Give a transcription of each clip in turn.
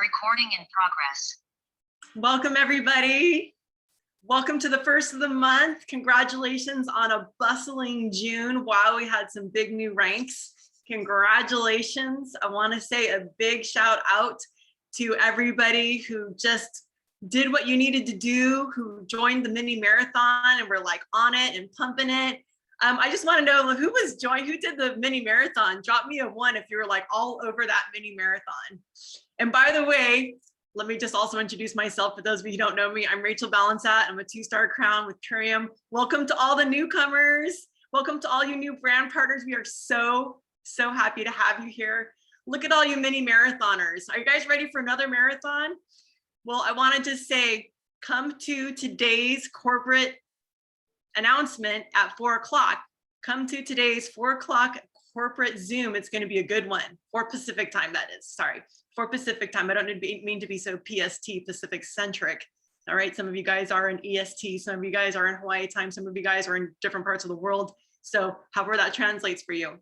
Recording in progress. Welcome, everybody. Welcome to the first of the month. Congratulations on a bustling June. Wow, we had some big new ranks. Congratulations. I want to say a big shout out to everybody who just did what you needed to do, who joined the mini marathon and were like on it and pumping it. I just want to know who did the mini marathon. Drop me a 1 if you were like all over that mini marathon. And by the way, let me just also introduce myself for those of you who don't know me. I'm Rachel Balanzat. I'm a 2-star crown with Purium. Welcome to all the newcomers. Welcome to all you new brand partners. We are so happy to have you here. Look at all you mini marathoners. Are you guys ready for another marathon? Well, I wanted to say, come to today's corporate announcement at 4 o'clock. Come to today's 4 o'clock corporate Zoom. It's going to be a good one. 4 Pacific time, that is. Sorry, 4 Pacific time. I don't mean to be so PST, Pacific centric. All right, some of you guys are in EST, some of you guys are in Hawaii time, some of you guys are in different parts of the world. So however that translates for you.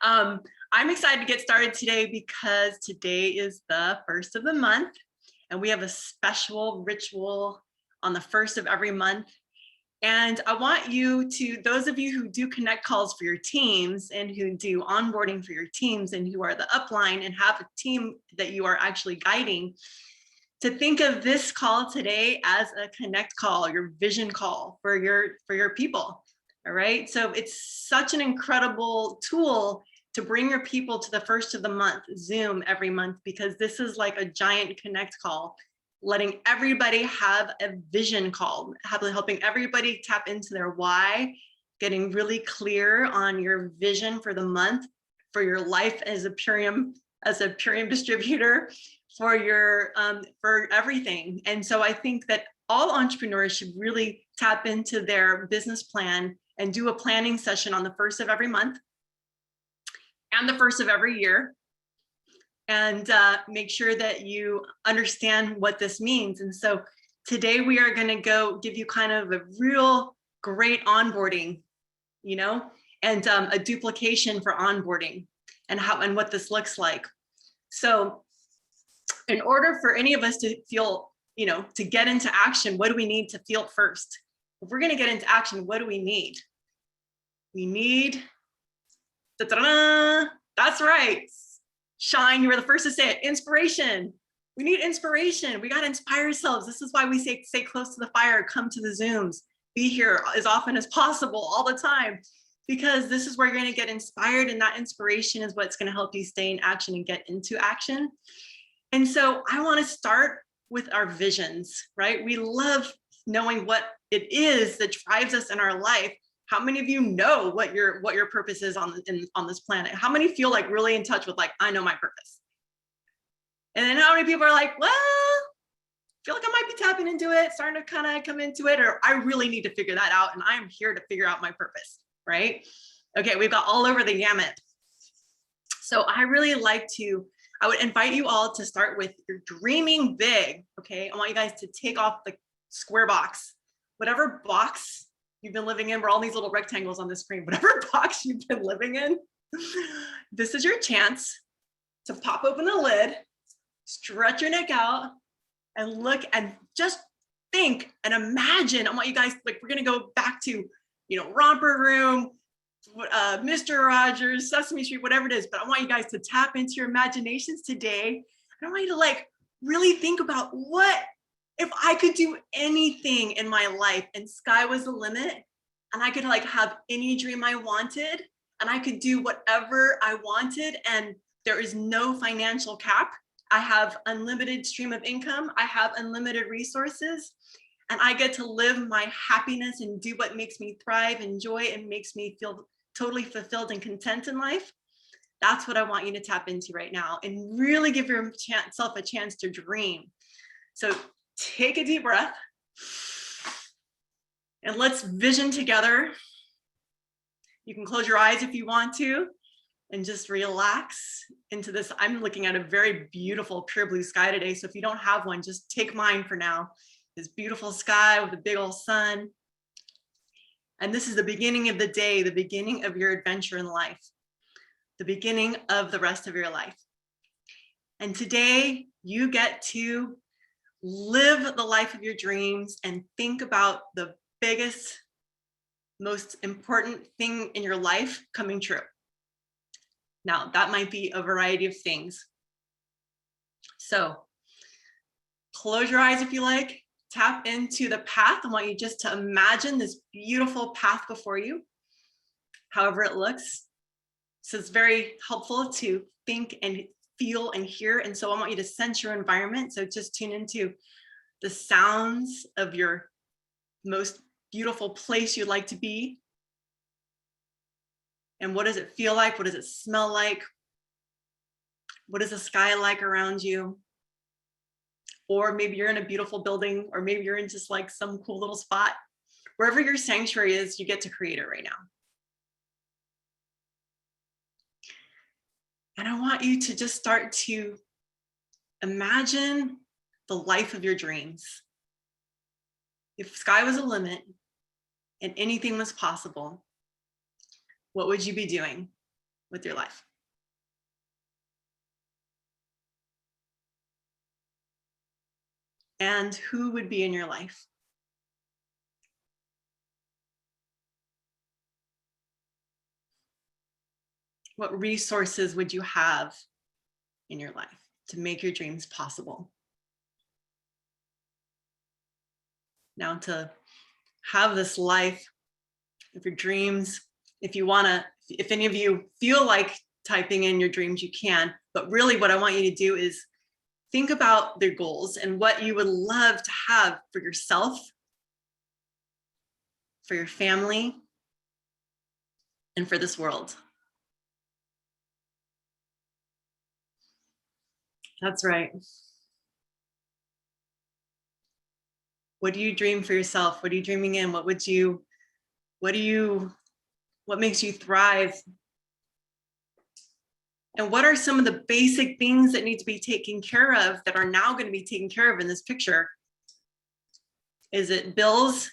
I'm excited to get started today because today is the first of the month and we have a special ritual on the first of every month. And I want you to, those of you who do connect calls for your teams and who do onboarding for your teams and who are the upline and have a team that you are actually guiding, to think of this call today as a connect call, your vision call for your people. All right. So it's such an incredible tool to bring your people to the first of the month, Zoom every month, because this is like a giant connect call, letting everybody have a vision call, helping everybody tap into their why, getting really clear on your vision for the month, for your life as a Purium distributor, for everything. And so I think that all entrepreneurs should really tap into their business plan and do a planning session on the first of every month and the first of every year. And make sure that you understand what this means. And so today we are going to give you kind of a real great onboarding, and a duplication for onboarding and what this looks like. So in order for any of us to feel, to get into action, what do we need to feel first? If we're going to get into action, what do we need? We need, that's right. Shine, you were the first to say it, inspiration. We need inspiration. We got to inspire ourselves. This is why we say stay close to the fire, come to the Zooms, be here as often as possible, all the time, because this is where you're going to get inspired, and that inspiration is what's going to help you stay in action and get into action. And so I want to start with our visions, right? We love knowing what it is that drives us in our life. How many of you know what your purpose is on this planet? How many feel like really in touch with like, I know my purpose? And then how many people are like, well, I feel like I might be tapping into it, starting to kind of come into it, or I really need to figure that out and I am here to figure out my purpose, right? Okay, we've got all over the gamut. So I would invite you all to start with your dreaming big, okay? I want you guys to take off the square box, whatever box you've been living in. We're all these little rectangles on the screen, whatever box you've been living in, this is your chance to pop open the lid, stretch your neck out, and look and just think and imagine. I want you guys, like, we're gonna go back to, Romper Room, Mr. Rogers, Sesame Street, whatever it is, but I want you guys to tap into your imaginations today. And I want you to like really think about what if I could do anything in my life and sky was the limit and I could like have any dream I wanted and I could do whatever I wanted and there is no financial cap. I have unlimited stream of income. I have unlimited resources and I get to live my happiness and do what makes me thrive and joy and makes me feel totally fulfilled and content in life. That's what I want you to tap into right now and really give yourself a chance to dream. So take a deep breath and let's vision together. You can close your eyes if you want to and just relax into this. I'm looking at a very beautiful pure blue sky today. So if you don't have one, just take mine for now. This beautiful sky with a big old sun. And this is the beginning of the day, the beginning of your adventure in life, the beginning of the rest of your life. And today you get to live the life of your dreams and think about the biggest, most important thing in your life coming true. Now, that might be a variety of things. So close your eyes if you like, tap into the path. I want you just to imagine this beautiful path before you, however it looks. So it's very helpful to think and feel and hear. And so I want you to sense your environment. So just tune into the sounds of your most beautiful place you'd like to be. And what does it feel like? What does it smell like? What is the sky like around you? Or maybe you're in a beautiful building, or maybe you're in just like some cool little spot. Wherever your sanctuary is, you get to create it right now. And I want you to just start to imagine the life of your dreams. If sky was a limit and anything was possible, what would you be doing with your life? And who would be in your life? What resources would you have in your life to make your dreams possible? Now, to have this life of your dreams, if you want to, if any of you feel like typing in your dreams, you can. But really what I want you to do is think about their goals and what you would love to have for yourself, for your family, and for this world. That's right. What do you dream for yourself? What are you dreaming in? What makes you thrive? And what are some of the basic things that need to be taken care of that are now going to be taken care of in this picture? Is it bills?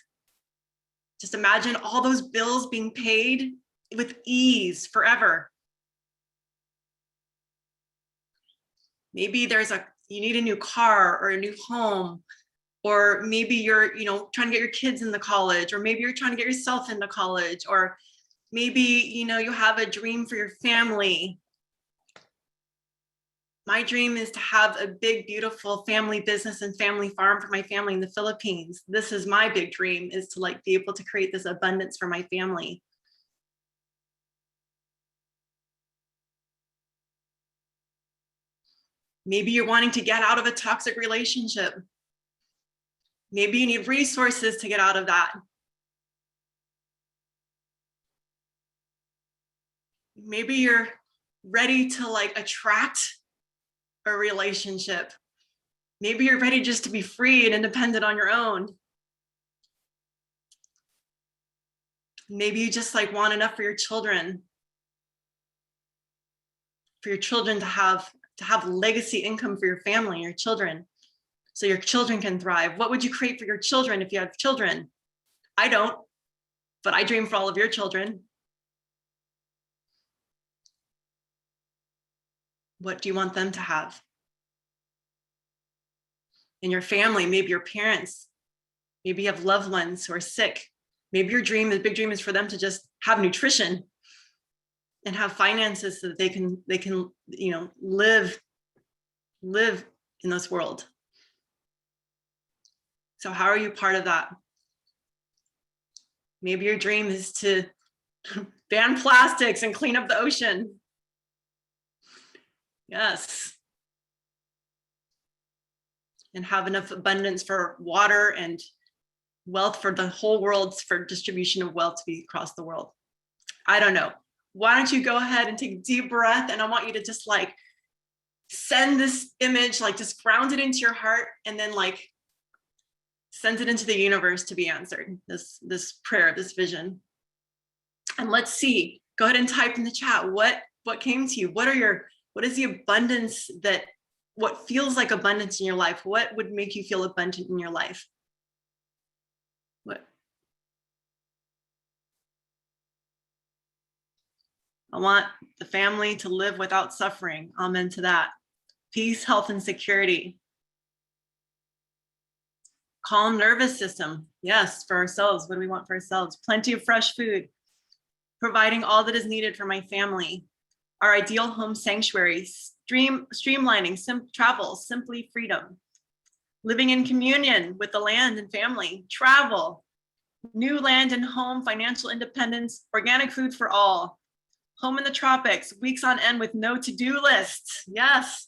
Just imagine all those bills being paid with ease forever. Maybe you need a new car or a new home, or maybe you're, trying to get your kids into college, or maybe you're trying to get yourself into college, or maybe, you have a dream for your family. My dream is to have a big, beautiful family business and family farm for my family in the Philippines. This is my big dream, is to be able to create this abundance for my family. Maybe you're wanting to get out of a toxic relationship. Maybe you need resources to get out of that. Maybe you're ready to attract a relationship. Maybe you're ready just to be free and independent on your own. Maybe you just want enough for your children. For your children to have legacy income for your family, your children, so your children can thrive. What would you create for your children if you have children? I don't, but I dream for all of your children. What do you want them to have? In your family, maybe your parents, maybe you have loved ones who are sick. Maybe your dream, the big dream, is for them to just have nutrition and have finances so that they can live in this world. So how are you part of that? Maybe your dream is to ban plastics and clean up the ocean. Yes. And have enough abundance for water and wealth for the whole world, for distribution of wealth to be across the world. I don't know. Why don't you go ahead and take a deep breath, and I want you to just send this image, just ground it into your heart, and then send it into the universe to be answered, this prayer, this vision. And let's see, go ahead and type in the chat, what came to you? What is the abundance what feels like abundance in your life? What would make you feel abundant in your life? What? I want the family to live without suffering. Amen to that. Peace, health, and security. Calm nervous system. Yes, for ourselves. What do we want for ourselves? Plenty of fresh food. Providing all that is needed for my family. Our ideal home sanctuary. Streamlining, travel, simply freedom. Living in communion with the land and family. Travel. New land and home, financial independence, organic food for all. Home in the tropics, weeks on end with no to-do lists. Yes.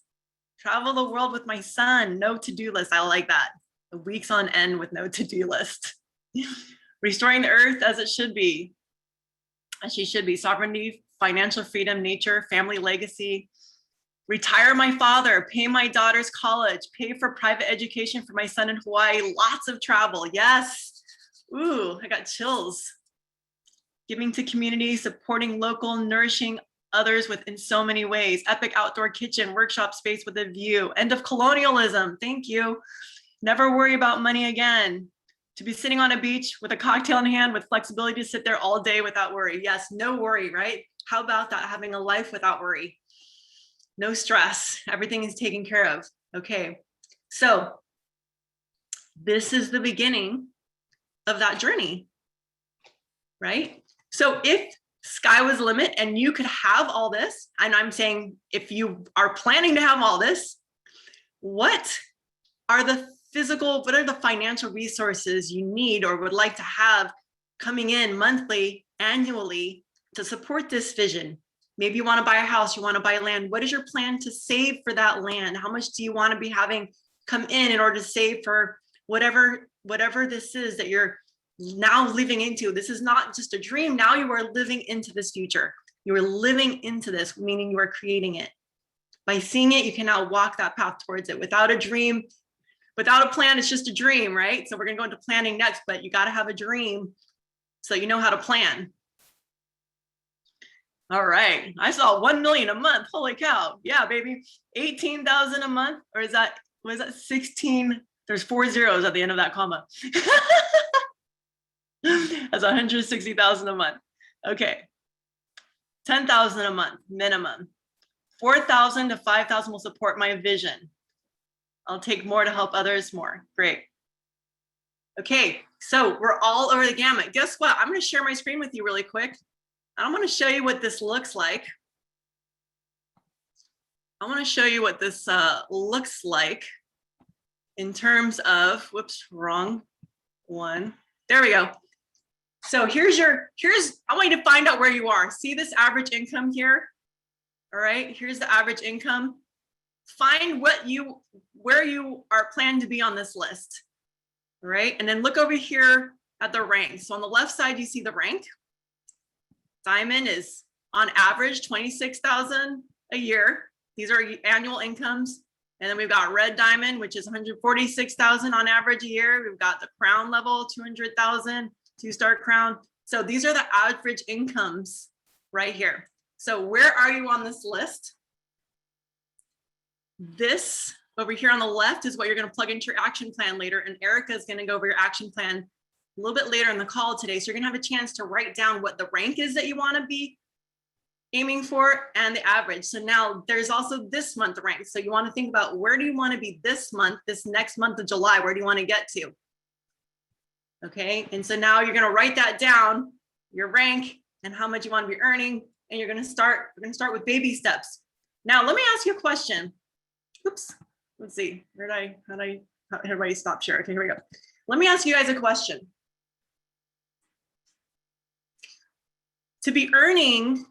Travel the world with my son, no to-do list. I like that. The weeks on end with no to-do list. Restoring the earth as it should be, as she should be. Sovereignty, financial freedom, nature, family legacy. Retire my father, pay my daughter's college, pay for private education for my son in Hawaii. Lots of travel, yes. Ooh, I got chills. Giving to community, supporting local, nourishing others within so many ways. Epic outdoor kitchen, workshop space with a view. End of colonialism, thank you. Never worry about money again. To be sitting on a beach with a cocktail in hand with flexibility to sit there all day without worry. Yes, no worry, right? How about that, having a life without worry? No stress, everything is taken care of. Okay, so this is the beginning of that journey, right? So if sky was the limit and you could have all this, and I'm saying if you are planning to have all this, what are the financial resources you need or would like to have coming in monthly, annually to support this vision? Maybe you want to buy a house, you want to buy land. What is your plan to save for that land? How much do you want to be having come in order to save for whatever this is that you're now living into? This is not just a dream. Now you are living into this future. You are living into this, meaning you are creating it. By seeing it, you can now walk that path towards it. Without a dream, without a plan, it's just a dream, right? So we're going to go into planning next, but you got to have a dream so you know how to plan. All right, I saw 1 million a month. Holy cow. Yeah, baby. 18,000 a month, or was that 16? There's 4 zeros at the end of that comma. That's 160,000 a month. Okay. 10,000 a month minimum. 4,000 to 5,000 will support my vision. I'll take more to help others more. Great. Okay, so we're all over the gamut. Guess what? I'm going to share my screen with you really quick. I want to show you what this looks like. I want to show you what this looks like in terms of, whoops, wrong one. There we go. So I want you to find out where you are. See this average income here? All right, here's the average income. Find where you are planned to be on this list. All right, and then look over here at the rank. So on the left side, you see the rank. Diamond is on average 26,000 a year. These are annual incomes. And then we've got red diamond, which is 146,000 on average a year. We've got the crown level, 200,000, 2-star crown. So these are the average incomes right here. So where are you on this list? This over here on the left is what you're going to plug into your action plan later. And Erica is going to go over your action plan a little bit later in the call today. So you're going to have a chance to write down what the rank is that you want to be aiming for and the average. So now there's also this month rank. So you want to think about where do you want to be this month, this next month of July, where do you want to get to? Okay, and so now you're going to write that down, your rank and how much you want to be earning. And we're going to start with baby steps. Now, let me ask you a question. Oops, let's see, how did everybody stop share? Okay, here we go. Let me ask you guys a question. To be earning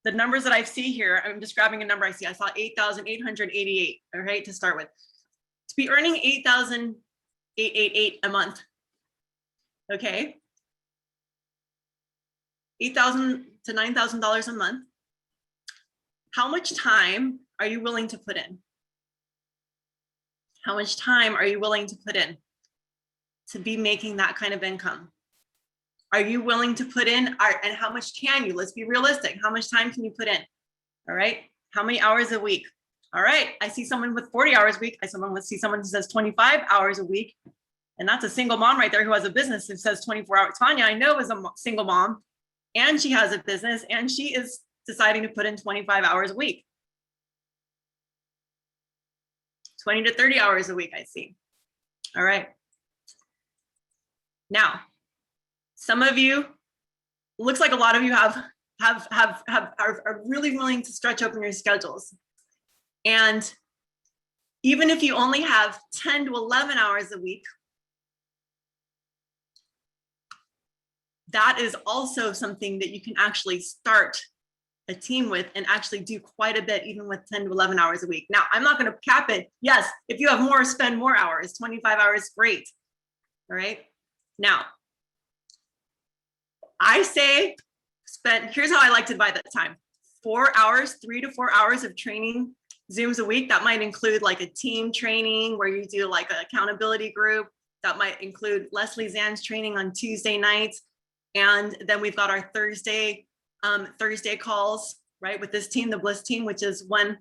the numbers that I see here, I'm just grabbing a number I see. I saw 8,888, all right, to start with. To be earning 8,888 a month, okay? $8,000 to $9,000 a month. How much time are you willing to put in? How much time are you willing to put in to be making that kind of income? Are you willing to put in, and how much can you? Let's be realistic. How much time can you put in? All right. How many hours a week? All right. I see someone with 40 hours a week. I see someone who says 25 hours a week. And that's a single mom right there who has a business that says 24 hours. Tanya, I know, is a single mom and she has a business and she is deciding to put in 25 hours a week. 20 to 30 hours a week, I see. All right. Now, some of you, looks like a lot of you are really willing to stretch open your schedules. And even if you only have 10 to 11 hours a week, that is also something that you can actually start a team with and actually do quite a bit, even with 10 to 11 hours a week. Now, I'm not going to cap it. Yes, if you have more, spend more hours, 25 hours, great. All right. Now, I say here's how I like to divide that time. 4 hours, 3 to 4 hours of training Zooms a week. That might include like a team training where you do like an accountability group. That might include Leslie Zann's training on Tuesday nights. And then we've got our Thursday calls, right, with this team, the Bliss team, which is 1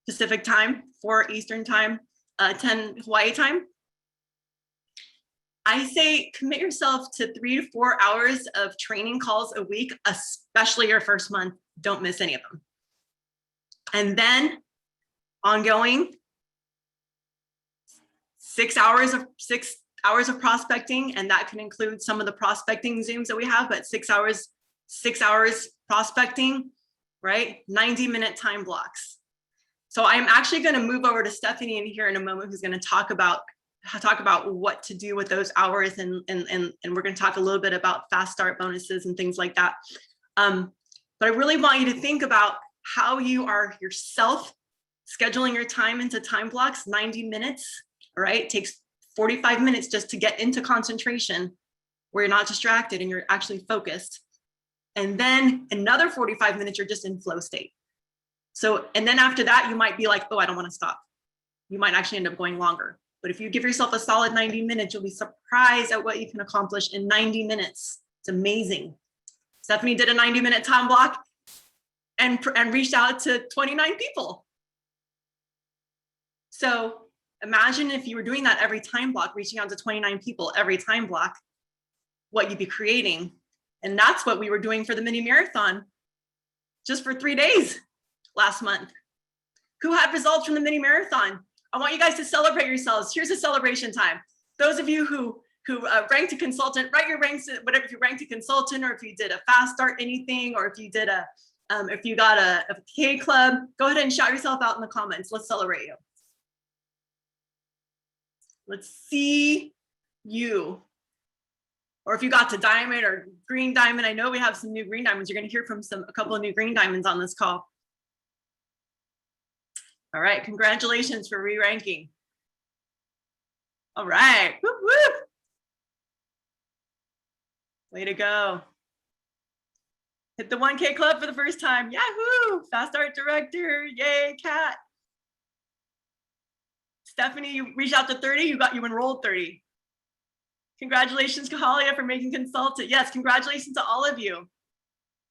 Pacific time, 4 Eastern time, 10 Hawaii time. I say commit yourself to 3 to 4 hours of training calls a week, especially your first month. Don't miss any of them. And then ongoing, 6 hours of prospecting, and that can include some of the prospecting Zooms that we have, but 6 hours prospecting, right? 90-minute time blocks. So I'm actually going to move over to Stephanie in here in a moment, who's going to talk about what to do with those hours, and we're going to talk a little bit about fast start bonuses and things like that. But I really want you to think about how you are yourself scheduling your time into time blocks. 90 minutes, all right? It takes 45 minutes just to get into concentration where you're not distracted and you're actually focused. And then another 45 minutes, you're just in flow state. So, and then after that, you might be like, oh, I don't want to stop. You might actually end up going longer. But if you give yourself a solid 90 minutes, you'll be surprised at what you can accomplish in 90 minutes. It's amazing. Stephanie did a 90-minute time block and reached out to 29 people. So imagine if you were doing that every time block, reaching out to 29 people every time block, what you'd be creating. And that's what we were doing for the mini marathon just for 3 days last month. Who had results from the mini marathon? I want you guys to celebrate yourselves. Here's a celebration time. Those of you who ranked a consultant, write your ranks, whatever, if you ranked a consultant, or if you did a fast start anything, or if you did if you got a K club, go ahead and shout yourself out in the comments. Let's celebrate you. Let's see you. Or if you got to diamond or green diamond, I know we have some new green diamonds. You're going to hear from a couple of new green diamonds on this call. All right, congratulations for re-ranking. All right, whoop, whoop. Way to go. Hit the 1K club for the first time. Yahoo! Fast Art Director, yay, Kat. Stephanie, you reached out to 30, you enrolled 30. Congratulations, Kahalia, for making consultant. Yes, congratulations to all of you.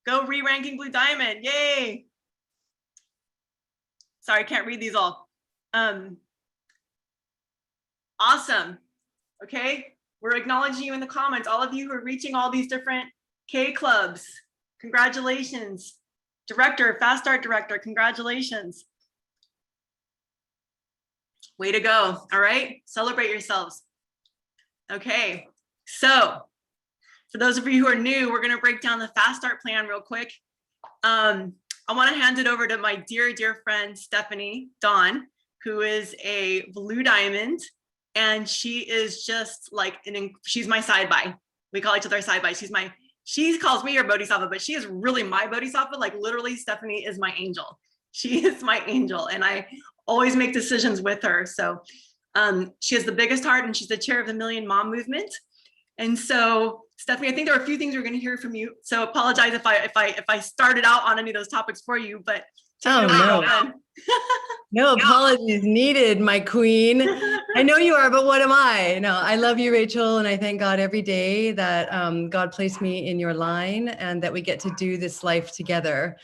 Go re-ranking Blue Diamond, yay. Sorry, I can't read these all. Awesome. Okay, we're acknowledging you in the comments. All of you who are reaching all these different K clubs, congratulations. Director, Fast Start Director, congratulations. Way to go. All right, celebrate yourselves. Okay, so for those of you who are new, we're going to break down the Fast Start plan real quick. I want to hand it over to my dear, dear friend, Stephanie Dawn, who is a Blue Diamond. And she is just like, she's my side by. We call each other side by. She calls me her Bodhisattva, but she is really my Bodhisattva. Like literally, Stephanie is my angel. She is my angel. And I always make decisions with her. So she has the biggest heart, and she's the chair of the Million Mom Movement. And so, Stephanie, I think there are a few things we're going to hear from you. So apologize if I started out on any of those topics for you, but oh no, no apologies needed, my queen. I know you are, but what am I? No, I love you, Rachel, and I thank God every day that God placed me in your line and that we get to do this life together.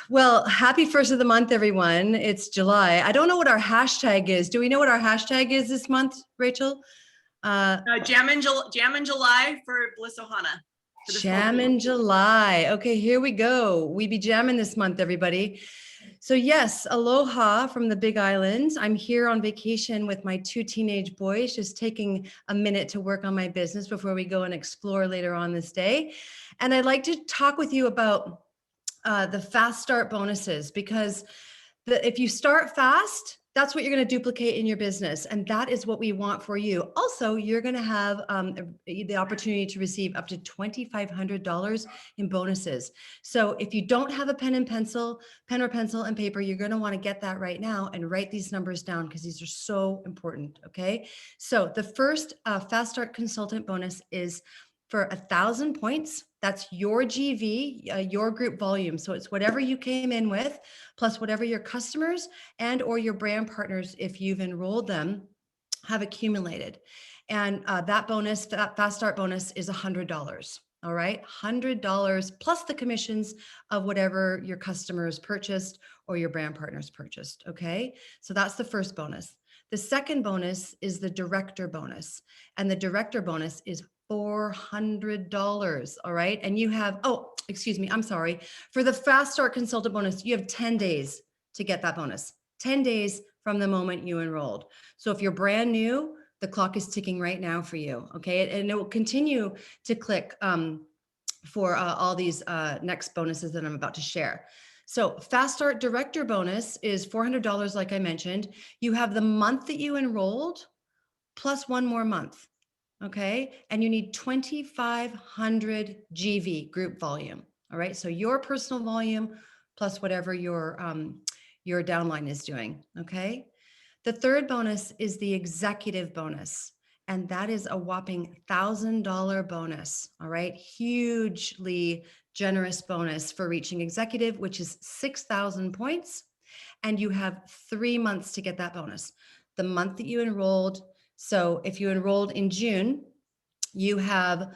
Well, happy first of the month, everyone. It's July. I don't know what our hashtag is. Do we know what our hashtag is this month, Rachel? Jam in July for Bliss Ohana. Jam in July. Okay, here we go. We be jamming this month, everybody. So yes, aloha from the Big Island. I'm here on vacation with my 2 teenage boys, just taking a minute to work on my business before we go and explore later on this day. And I'd like to talk with you about the fast start bonuses, because if you start fast, that's what you're going to duplicate in your business. And that is what we want for you. Also, you're going to have the opportunity to receive up to $2,500 in bonuses. So if you don't have a pen or pencil and paper, you're going to want to get that right now and write these numbers down, because these are so important. Okay. So the first Fast Start Consultant bonus is for 1,000 points. That's your GV, your group volume. So it's whatever you came in with, plus whatever your customers and or your brand partners, if you've enrolled them, have accumulated. And that bonus, that Fast Start bonus, is $100. All right, $100 plus the commissions of whatever your customers purchased or your brand partners purchased. Okay, so that's the first bonus. The second bonus is the director bonus, and the director bonus is $400. All right. And you have, oh, excuse me, I'm sorry. For the Fast Start Consultant bonus, you have 10 days to get that bonus, 10 days from the moment you enrolled. So if you're brand new, the clock is ticking right now for you. Okay. And it will continue to click for all these next bonuses that I'm about to share. So Fast Start Director bonus is $400, like I mentioned. You have the month that you enrolled plus one more month. Okay. And you need 2,500 GV, group volume. All right. So your personal volume plus whatever your downline is doing. Okay. The third bonus is the executive bonus. And that is a whopping $1,000 bonus. All right. Hugely generous bonus for reaching executive, which is 6,000 points. And you have 3 months to get that bonus. The month that you enrolled. So if you enrolled in June, you have,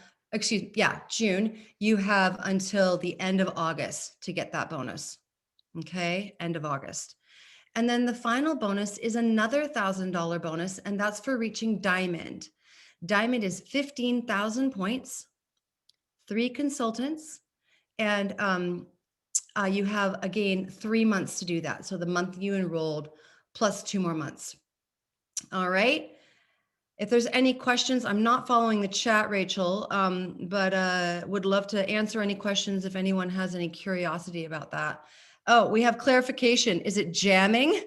June, you have until the end of August to get that bonus. Okay, end of August. And then the final bonus is another $1,000 bonus, and that's for reaching Diamond. Diamond is 15,000 points, 3 consultants, and you have, again, 3 months to do that. So the month you enrolled plus 2 more months. All right. If there's any questions, I'm not following the chat, Rachel, but would love to answer any questions if anyone has any curiosity about that. Oh, we have clarification. Is it jamming?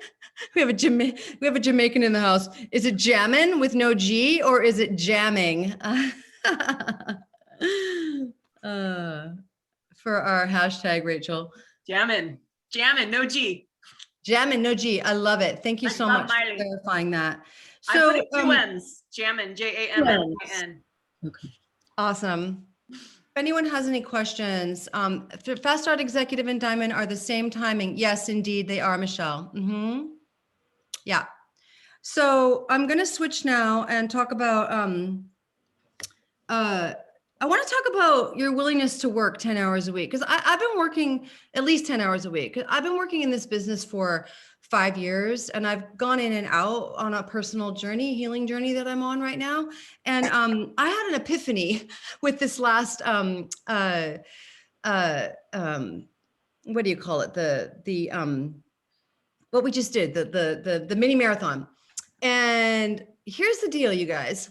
We have a Jamaican in the house. Is it jammin' with no G, or is it jamming? For our hashtag, Rachel. Jammin', no G. Jammin', no G. I love it. Thank you so much for clarifying that. So I put it 2 M's, Jammin', Jammin. Okay. Awesome. If anyone has any questions, Fast Start Executive and Diamond are the same timing. Yes, indeed, they are, Michelle. Yeah. So I'm going to switch now and talk about, I want to talk about your willingness to work 10 hours a week, because I've been working at least 10 hours a week. I've been working in this business for 5 years, and I've gone in and out on a personal journey, healing journey that I'm on right now. And I had an epiphany with this last, what do you call it? What we just did, the mini marathon. And here's the deal, you guys.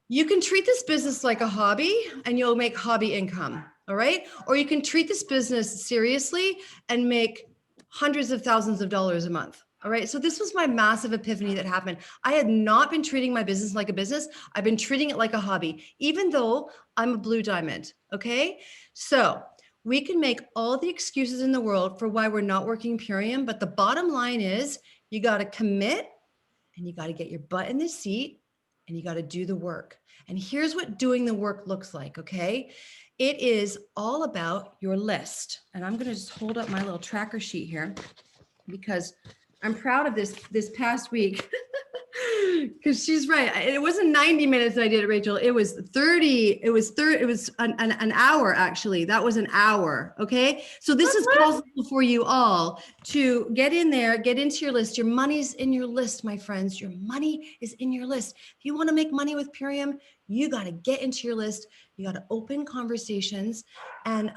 You can treat this business like a hobby and you'll make hobby income. All right. Or you can treat this business seriously and make hundreds of thousands of dollars a month. All right. So this was my massive epiphany that happened. I had not been treating my business like a business. I've been treating it like a hobby, even though I'm a blue diamond. Okay. So we can make all the excuses in the world for why we're not working Purium. But the bottom line is you got to commit and you got to get your butt in the seat and you got to do the work. And here's what doing the work looks like. Okay. It is all about your list. And I'm going to just hold up my little tracker sheet here because I'm proud of this past week. Because she's right. It wasn't 90 minutes that I did it, Rachel. It was 30. It was an hour, actually. That was an hour. Okay. So this is possible for you all to get in there, get into your list. Your money's in your list, my friends. Your money is in your list. If you want to make money with Purium, you got to get into your list. You got to open conversations and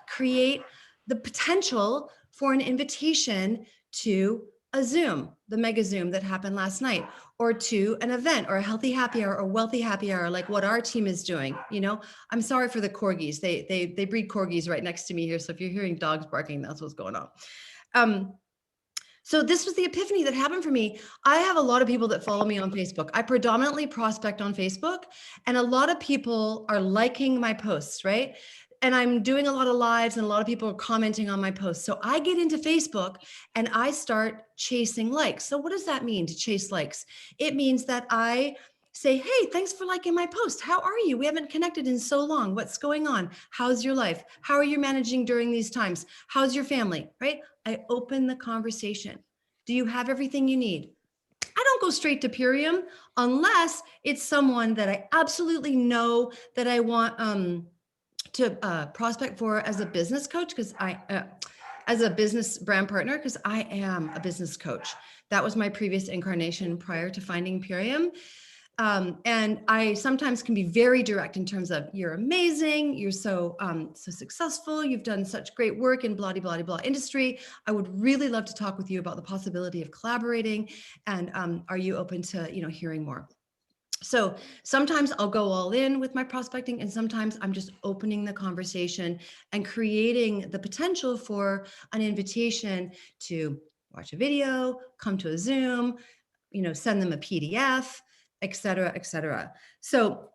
create the potential for an invitation to a Zoom, the mega Zoom that happened last night, or to an event or a healthy happy hour or wealthy happy hour, like what our team is doing. You know, I'm sorry for the corgis. They breed corgis right next to me here. So if you're hearing dogs barking, that's what's going on. So this was the epiphany that happened for me. I have a lot of people that follow me on Facebook. I predominantly prospect on Facebook, and a lot of people are liking my posts, right? And I'm doing a lot of lives and a lot of people are commenting on my posts. So I get into Facebook and I start chasing likes. So what does that mean, to chase likes? It means that I say, hey, thanks for liking my post. How are you? We haven't connected in so long. What's going on? How's your life? How are you managing during these times? How's your family, right? I open the conversation. Do you have everything you need? I don't go straight to Purium unless it's someone that I absolutely know that I want to prospect for as a business coach, because as a business brand partner, because I am a business coach. That was my previous incarnation prior to finding Purium. And I sometimes can be very direct in terms of, you're amazing, you're so successful, you've done such great work in blah, blah, blah industry. I would really love to talk with you about the possibility of collaborating. And are you open to, hearing more? So sometimes I'll go all in with my prospecting, and sometimes I'm just opening the conversation and creating the potential for an invitation to watch a video, come to a Zoom, send them a PDF, et cetera, et cetera. So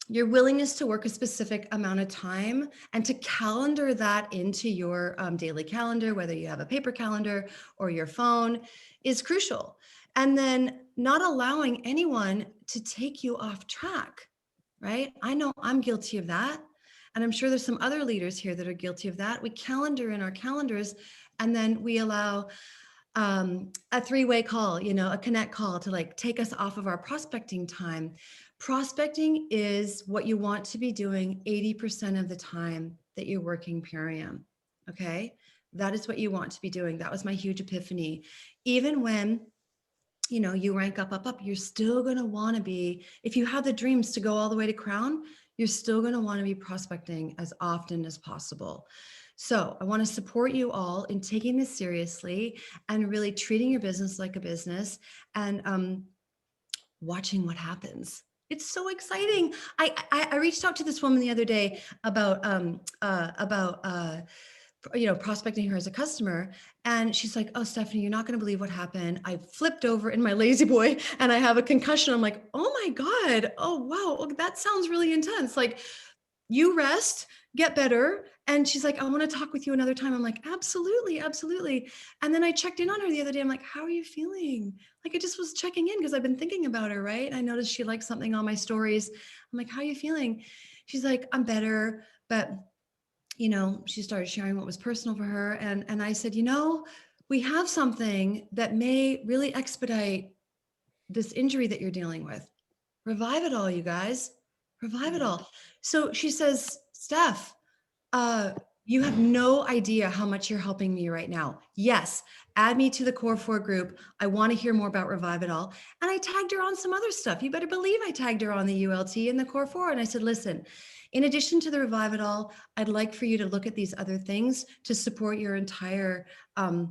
your willingness to work a specific amount of time and to calendar that into your daily calendar, whether you have a paper calendar or your phone, is crucial. And then not allowing anyone to take you off track, right? I know I'm guilty of that. And I'm sure there's some other leaders here that are guilty of that. We calendar in our calendars, and then we allow a three-way call, a connect call to take us off of our prospecting time. Prospecting is what you want to be doing 80% of the time that you're working Purium. Okay. That is what you want to be doing. That was my huge epiphany. Even when, you rank up, you're still going to want to be, if you have the dreams to go all the way to crown, you're still going to want to be prospecting as often as possible. So I want to support you all in taking this seriously and really treating your business like a business, and watching what happens. It's so exciting. I reached out to this woman the other day about prospecting her as a customer. And she's like, oh, Stephanie, you're not going to believe what happened. I flipped over in my lazy boy and I have a concussion. I'm like, oh my God. Oh, wow. That sounds really intense. Like, you rest, get better. And she's like, I want to talk with you another time. I'm like, absolutely, absolutely. And then I checked in on her the other day. I'm like, how are you feeling? Like, I just was checking in because I've been thinking about her, right? I noticed she liked something on my stories. I'm like, how are you feeling? She's like, I'm better. But, she started sharing what was personal for her. And I said, we have something that may really expedite this injury that you're dealing with. Revive It All, you guys. Revive It All. So she says, Steph, you have no idea how much you're helping me right now. Yes, add me to the Core 4 group. I want to hear more about Revive It All. And I tagged her on some other stuff. You better believe I tagged her on the ULT and the Core 4. And I said, listen, in addition to the Revive It All, I'd like for you to look at these other things to support your entire, to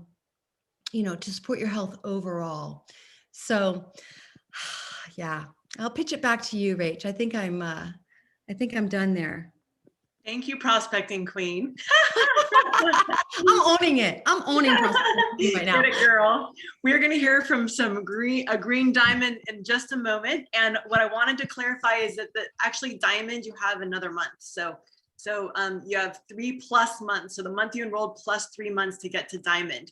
support your health overall. So yeah, I'll pitch it back to you, Rach. I think I'm done there. Thank you, prospecting queen. I'm owning it. I'm owning prospecting right now. Get it, girl. We're going to hear from a green diamond in just a moment. And what I wanted to clarify is that actually diamond, you have another month. So you have 3+ months. So the month you enrolled plus 3 months to get to diamond.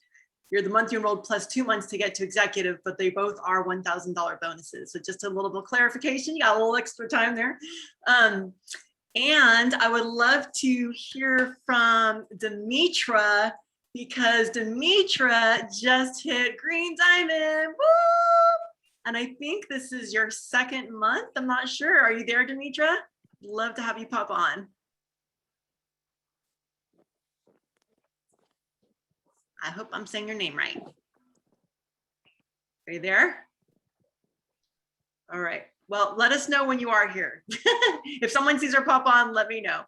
You're the month you enrolled plus 2 months to get to executive, but they both are $1,000 bonuses. So just a little bit of clarification. You got a little extra time there. And I would love to hear from Demetra, because Demetra just hit green diamond. Woo! And I think this is your second month. I'm not sure. Are you there, Demetra? Love to have you pop on. I hope I'm saying your name right. Are you there? All right. Well, let us know when you are here. If someone sees her pop on, let me know.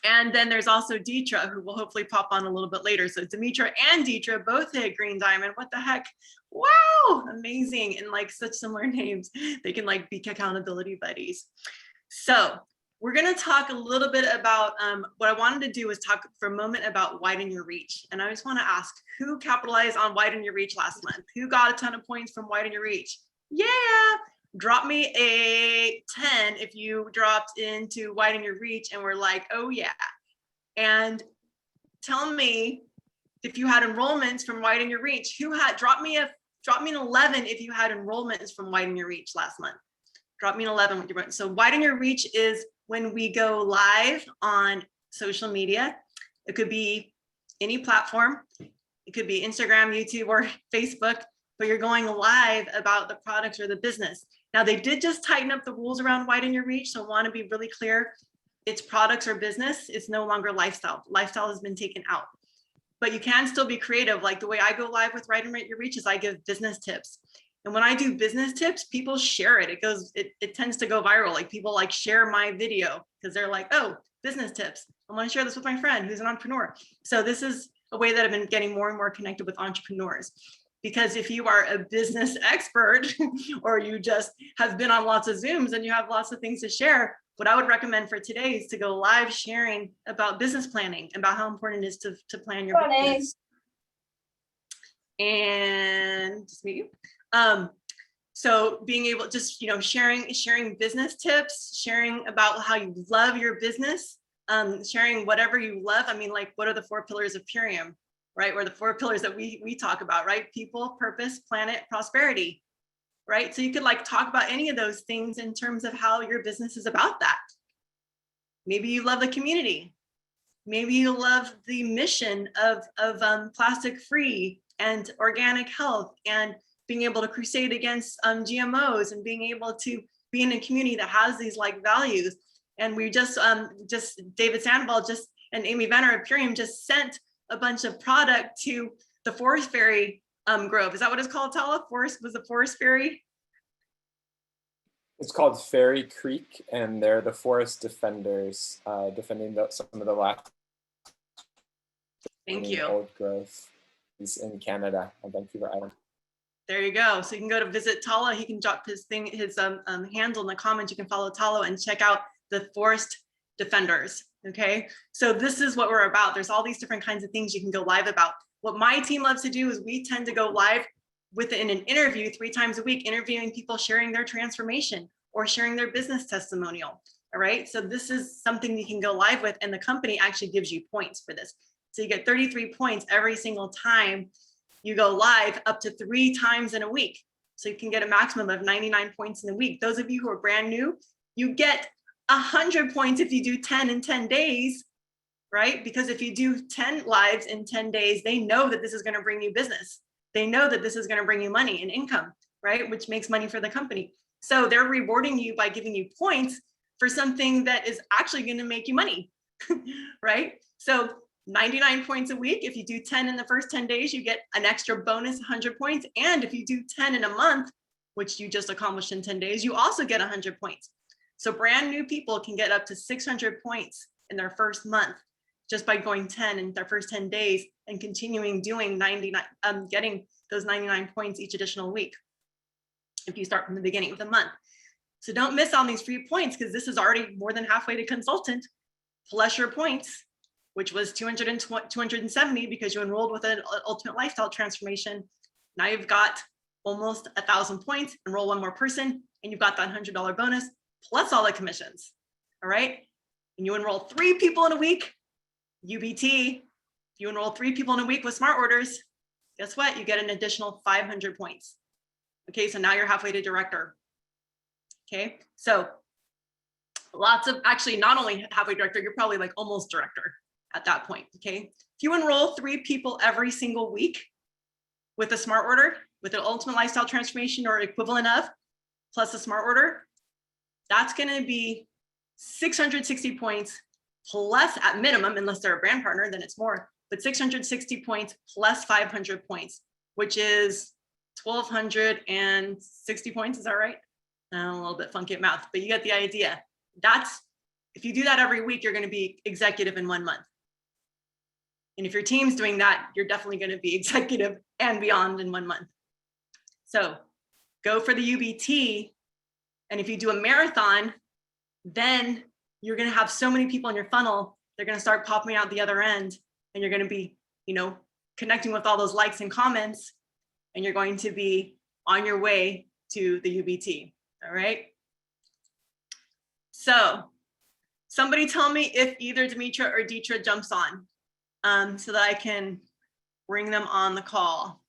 And then there's also Deetra, who will hopefully pop on a little bit later. So Demetra and Deetra both hit Green Diamond. What the heck? Wow, amazing. And like such similar names. They can like be accountability buddies. So we're gonna talk a little bit about, what I wanted to do was talk for a moment about widen your reach. And I just wanna ask, who capitalized on widen your reach last month? Who got a ton of points from widen your reach? Yeah, drop me a 10 if you dropped into widen your reach and were like, oh yeah. And tell me if you had enrollments from widen your reach. Who had, drop me an 11 if you had enrollments from widen your reach last month. Drop me an 11 with your, so widen your reach is when we go live on social media. It could be any platform. It could be Instagram, YouTube, or Facebook, but you're going live about the product or the business. Now they did just tighten up the rules around widen your reach. So I want to be really clear. It's products or business. It's no longer lifestyle. Lifestyle has been taken out, but you can still be creative. Like the way I go live with widen your reach is I give business tips. And when I do business tips, people share it. It tends to go viral. Like people like share my video because they're like, oh, business tips. I want to share this with my friend who's an entrepreneur. So this is a way that I've been getting more and more connected with entrepreneurs. Because if you are a business expert or you just have been on lots of Zooms and you have lots of things to share, what I would recommend for today is to go live sharing about business planning, about how important it is to plan your business. And just meet you. So being able, just, sharing business tips, sharing about how you love your business, sharing whatever you love. I mean, like, what are the 4 pillars of Purium, right? Or the 4 pillars that we talk about, right? People, purpose, planet, prosperity, right? So you could like talk about any of those things in terms of how your business is about that. Maybe you love the community. Maybe you love the mission of plastic free and organic health and being able to crusade against GMOs and being able to be in a community that has these like values. And we just David Sandoval and Amy Venner of Purium just sent a bunch of product to the Forest Fairy Grove. Is that what it's called, Tala? Was the Forest Fairy? It's called Fairy Creek, and they're the forest defenders defending some of the last. Thank you. Old growth is in Canada on Vancouver Island. There you go. So you can go to visit Tala. He can drop his handle in the comments. You can follow Tala and check out the Forest Defenders. Okay. So this is what we're about. There's all these different kinds of things you can go live about. What my team loves to do is we tend to go live within an interview 3 times a week, interviewing people sharing their transformation or sharing their business testimonial. All right. So this is something you can go live with, and the company actually gives you points for this. So you get 33 points every single time you go live, up to 3 times in a week. So you can get a maximum of 99 points in a week. Those of you who are brand new, you get 100 points if you do 10 in 10 days, right? Because if you do 10 lives in 10 days, they know that this is going to bring you business. They know that this is going to bring you money and income, right? Which makes money for the company. So they're rewarding you by giving you points for something that is actually going to make you money, right? So 99 points a week. If you do 10 in the first 10 days, you get an extra bonus 100 points. And if you do 10 in a month, which you just accomplished in 10 days, you also get 100 points. So brand new people can get up to 600 points in their first month just by going 10 in their first 10 days and continuing doing 99, getting those 99 points each additional week if you start from the beginning of the month. So don't miss on these free points, because this is already more than halfway to consultant plus your points, which was 270 because you enrolled with an ultimate lifestyle transformation. Now you've got almost 1,000 points. Enroll 1 more person and you've got that $100 bonus plus all the commissions. All right. And you enroll 3 people in a week, UBT. You enroll 3 people in a week with smart orders. Guess what? You get an additional 500 points. Okay. So now you're halfway to director. Okay. So lots of, actually not only halfway director, you're probably like almost director at that point. Okay. If you enroll 3 people every single week with a smart order, with an ultimate lifestyle transformation or equivalent of, plus a smart order, that's going to be 660 points plus, at minimum, unless they're a brand partner, then it's more, but 660 points plus 500 points, which is 1,260 points. Is that right? I'm a little bit funky at math, but you get the idea. That's If you do that every week, you're going to be executive in 1 month. And if your team's doing that, you're definitely going to be executive and beyond in 1 month. So go for the UBT. And if you do a marathon, then you're going to have so many people in your funnel, they're going to start popping out the other end, and you're going to be, connecting with all those likes and comments, and you're going to be on your way to the UBT. All right. So somebody tell me if either Demetra or Deetra jumps on, so that I can bring them on the call.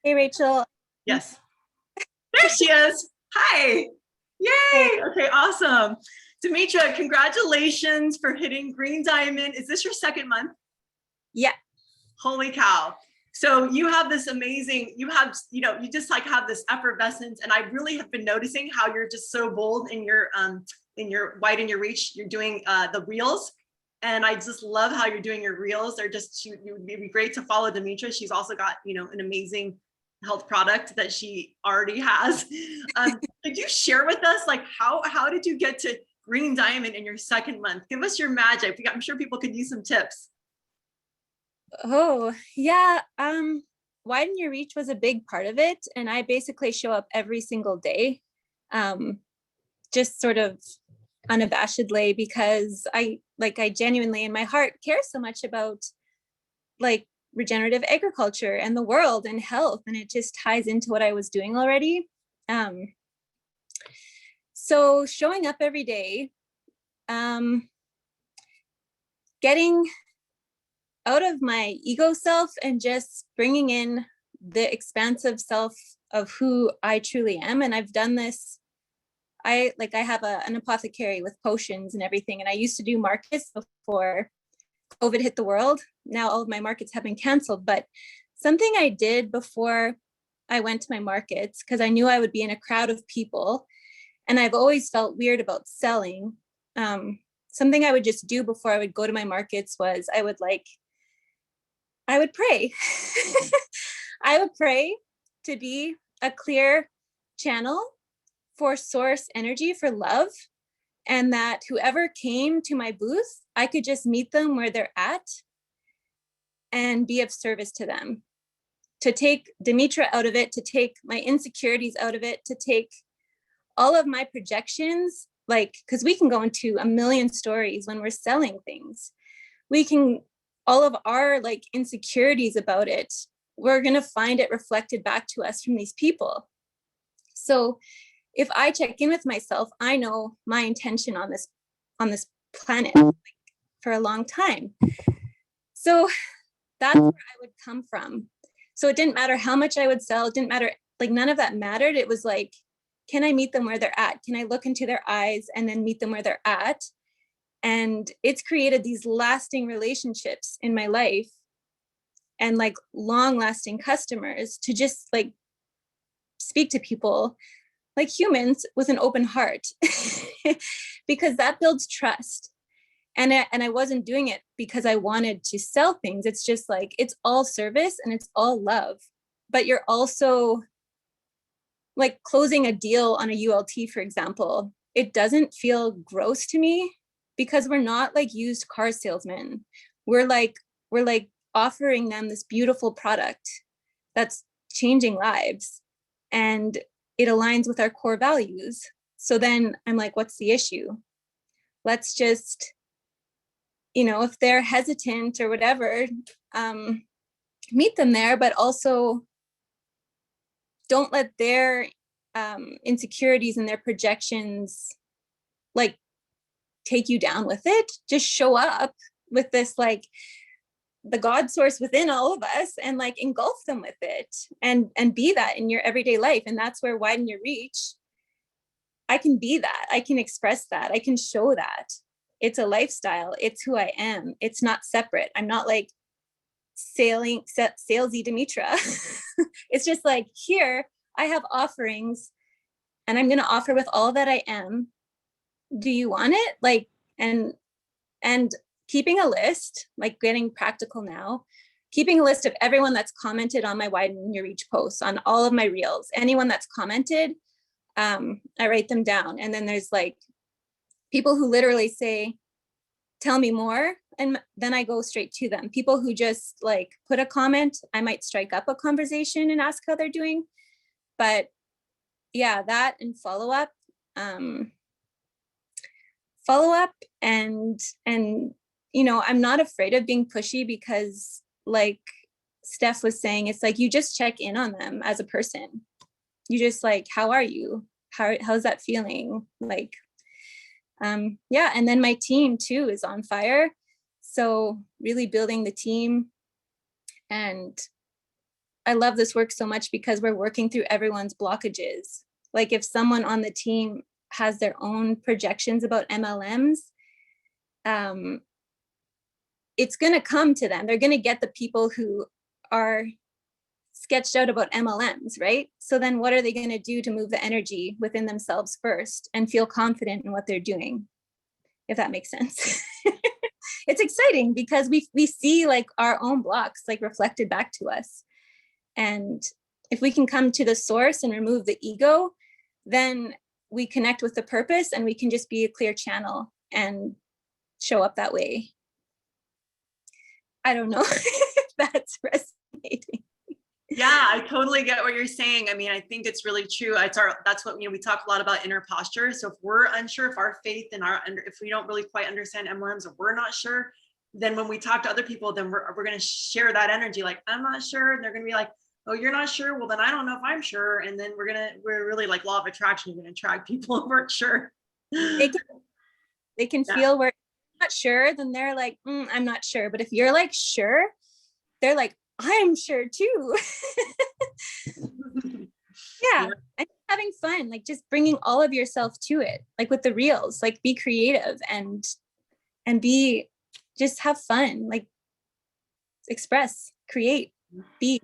Hey, Rachel. Yes. There she is. Hi. Yay. Okay, awesome. Demetra, congratulations for hitting Green Diamond. Is this your second month? Yeah. Holy cow. So you have this amazing, you just like have this effervescence, and I really have been noticing how you're just so bold in your widen your reach. You're doing the reels, and I just love how you're doing your reels. They're just, it would be great to follow Demetra. She's also got, an amazing health product that she already has. Could you share with us, like, how did you get to Green Diamond in your second month? Give us your magic. I'm sure people could use some tips. Oh, yeah. Widen your reach was a big part of it. And I basically show up every single day, just sort of unabashedly, because I genuinely in my heart care so much about like regenerative agriculture and the world and health. And it just ties into what I was doing already. So showing up every day, getting out of my ego self and just bringing in the expansive self of who I truly am. And I've done this. I have an apothecary with potions and everything. And I used to do markets before COVID hit the world. Now all of my markets have been canceled, but something I did before I went to my markets, because I knew I would be in a crowd of people and I've always felt weird about selling. Something I would just do before I would go to my markets was I would pray. I would pray to be a clear channel for source energy, for love, and that whoever came to my booth, I could just meet them where they're at and be of service to them. To take Demetra out of it, to take my insecurities out of it, to take all of my projections, because we can go into a million stories when we're selling things. All of our insecurities about it, we're going to find it reflected back to us from these people. So if I check in with myself, I know my intention on this planet for a long time. So that's where I would come from. So it didn't matter how much I would sell. It didn't matter, none of that mattered. It was can I meet them where they're at? Can I look into their eyes and then meet them where they're at? And it's created these lasting relationships in my life and long lasting customers to just speak to people like humans with an open heart, because that builds trust. And I wasn't doing it because I wanted to sell things. It's just it's all service and it's all love, but you're also closing a deal on a ULT, for example. It doesn't feel gross to me because we're not used car salesmen. We're offering them this beautiful product that's changing lives, and it aligns with our core values. So then I'm what's the issue? Let's just, if they're hesitant or whatever, meet them there, but also don't let their insecurities and their projections take you down with it. Just show up with this the God source within all of us and engulf them with it and be that in your everyday life. And that's where widen your reach. I can be that. I can express that. I can show that. It's a lifestyle. It's who I am. It's not separate. I'm not salesy Demetra. It's just here I have offerings and I'm going to offer with all that I am. Do you want it? And keeping a list, getting practical now, keeping a list of everyone that's commented on my widen your reach posts, on all of my reels, anyone that's commented, I write them down. And then there's people who literally say, tell me more, and then I go straight to them. People who just like put a comment, I might strike up a conversation and ask how they're doing. But yeah, that and follow up and you know, I'm not afraid of being pushy because like Steph was saying, it's like you just check in on them as a person. You just like, how are you? How's that feeling? Like, yeah, and then my team too is on fire. So really building the team. And I love this work so much because we're working through everyone's blockages. Like if someone on the team has their own projections about MLMs, it's going to come to them. They're going to get the people who are sketched out about MLMs, right? So then what are they going to do to move the energy within themselves first and feel confident in what they're doing? If that makes sense. It's exciting because we see like our own blocks like reflected back to us. And if we can come to the source and remove the ego, then we connect with the purpose and we can just be a clear channel and show up that way. I don't know if that's resonating. Yeah, I totally get what you're saying. I mean, I think it's really true. That's what, you know, we talk a lot about inner posture. So if we're unsure, if our faith and if we don't really quite understand MLMs or we're not sure, then when we talk to other people, then we're going to share that energy. Like, I'm not sure. And they're going to be like, oh, you're not sure. Well, then I don't know if I'm sure. And then we're really like law of attraction. We're going to attract people who aren't sure. They can Yeah. feel where you're not sure, then they're like, I'm not sure. But if you're like sure, they're like, I'm sure too. Yeah. And having fun, like just bringing all of yourself to it, like with the reels, like be creative and just have fun, like express, create, be.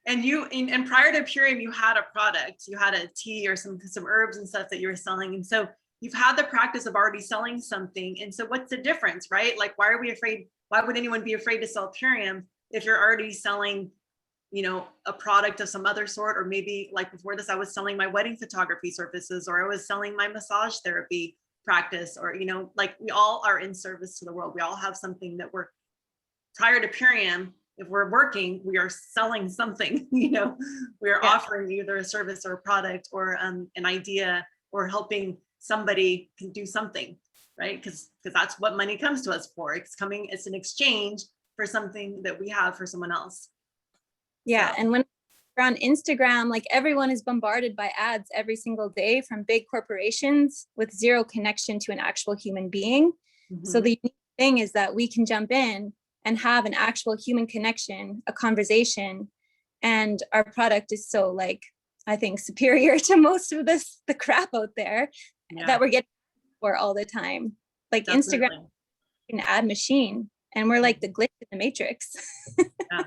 And prior to Purium, you had a product, you had a tea or some herbs and stuff that you were selling. And so you've had the practice of already selling something. And so what's the difference, right? Like, why are we afraid? Why would anyone be afraid to sell Purium if you're already selling, you know, a product of some other sort? Or maybe like before this, I was selling my wedding photography services, or I was selling my massage therapy practice, or, you know, like we all are in service to the world. We all have something that we're, prior to Purium, if we're working, we are selling something, you know, we are offering either a service or a product or an idea, or helping somebody can do something, right? Because that's what money comes to us for. It's an exchange for something that we have for someone else. Yeah. So. And when we're on Instagram, like everyone is bombarded by ads every single day from big corporations with zero connection to an actual human being. Mm-hmm. So the unique thing is that we can jump in and have an actual human connection, a conversation, and our product is so like, I think superior to most of the crap out there that we're getting for all the time. Like Definitely. Instagram, an ad machine, and we're like the glitch in the matrix. Yeah.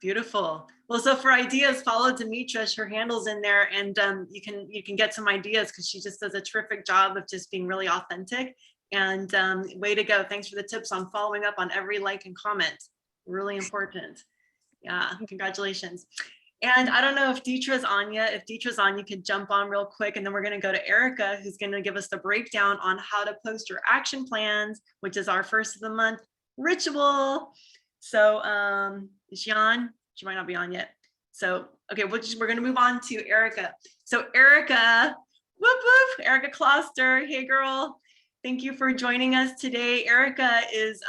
Beautiful. Well, so for ideas, follow Demetra. Her handle's in there, and you can get some ideas because she just does a terrific job of just being really authentic. And way to go. Thanks for the tips on following up on every like and comment. Really important. Yeah, congratulations. And I don't know if Deetra's on yet. If Deetra's on, you could jump on real quick, and then we're going to go to Erica, who's going to give us the breakdown on how to post your action plans, which is our first of the month ritual. So is she on? She might not be on yet. So, okay, we're going to move on to Erica. So Erica, whoop, whoop, Erica Kloster. Hey, girl. Thank you for joining us today. Erica is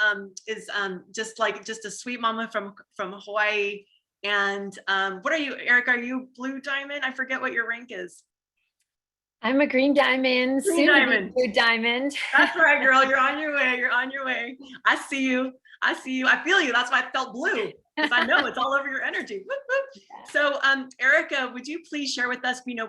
just a sweet mama from Hawaii. And what are you, Erica? Are you Blue Diamond? I forget what your rank is. I'm a green diamond. Green diamond. Blue diamond. That's right, girl. You're on your way. You're on your way. I see you. I see you. I feel you. That's why I felt blue, because I know it's all over your energy. Whoop, whoop. So, Erica, would you please share with us, you know,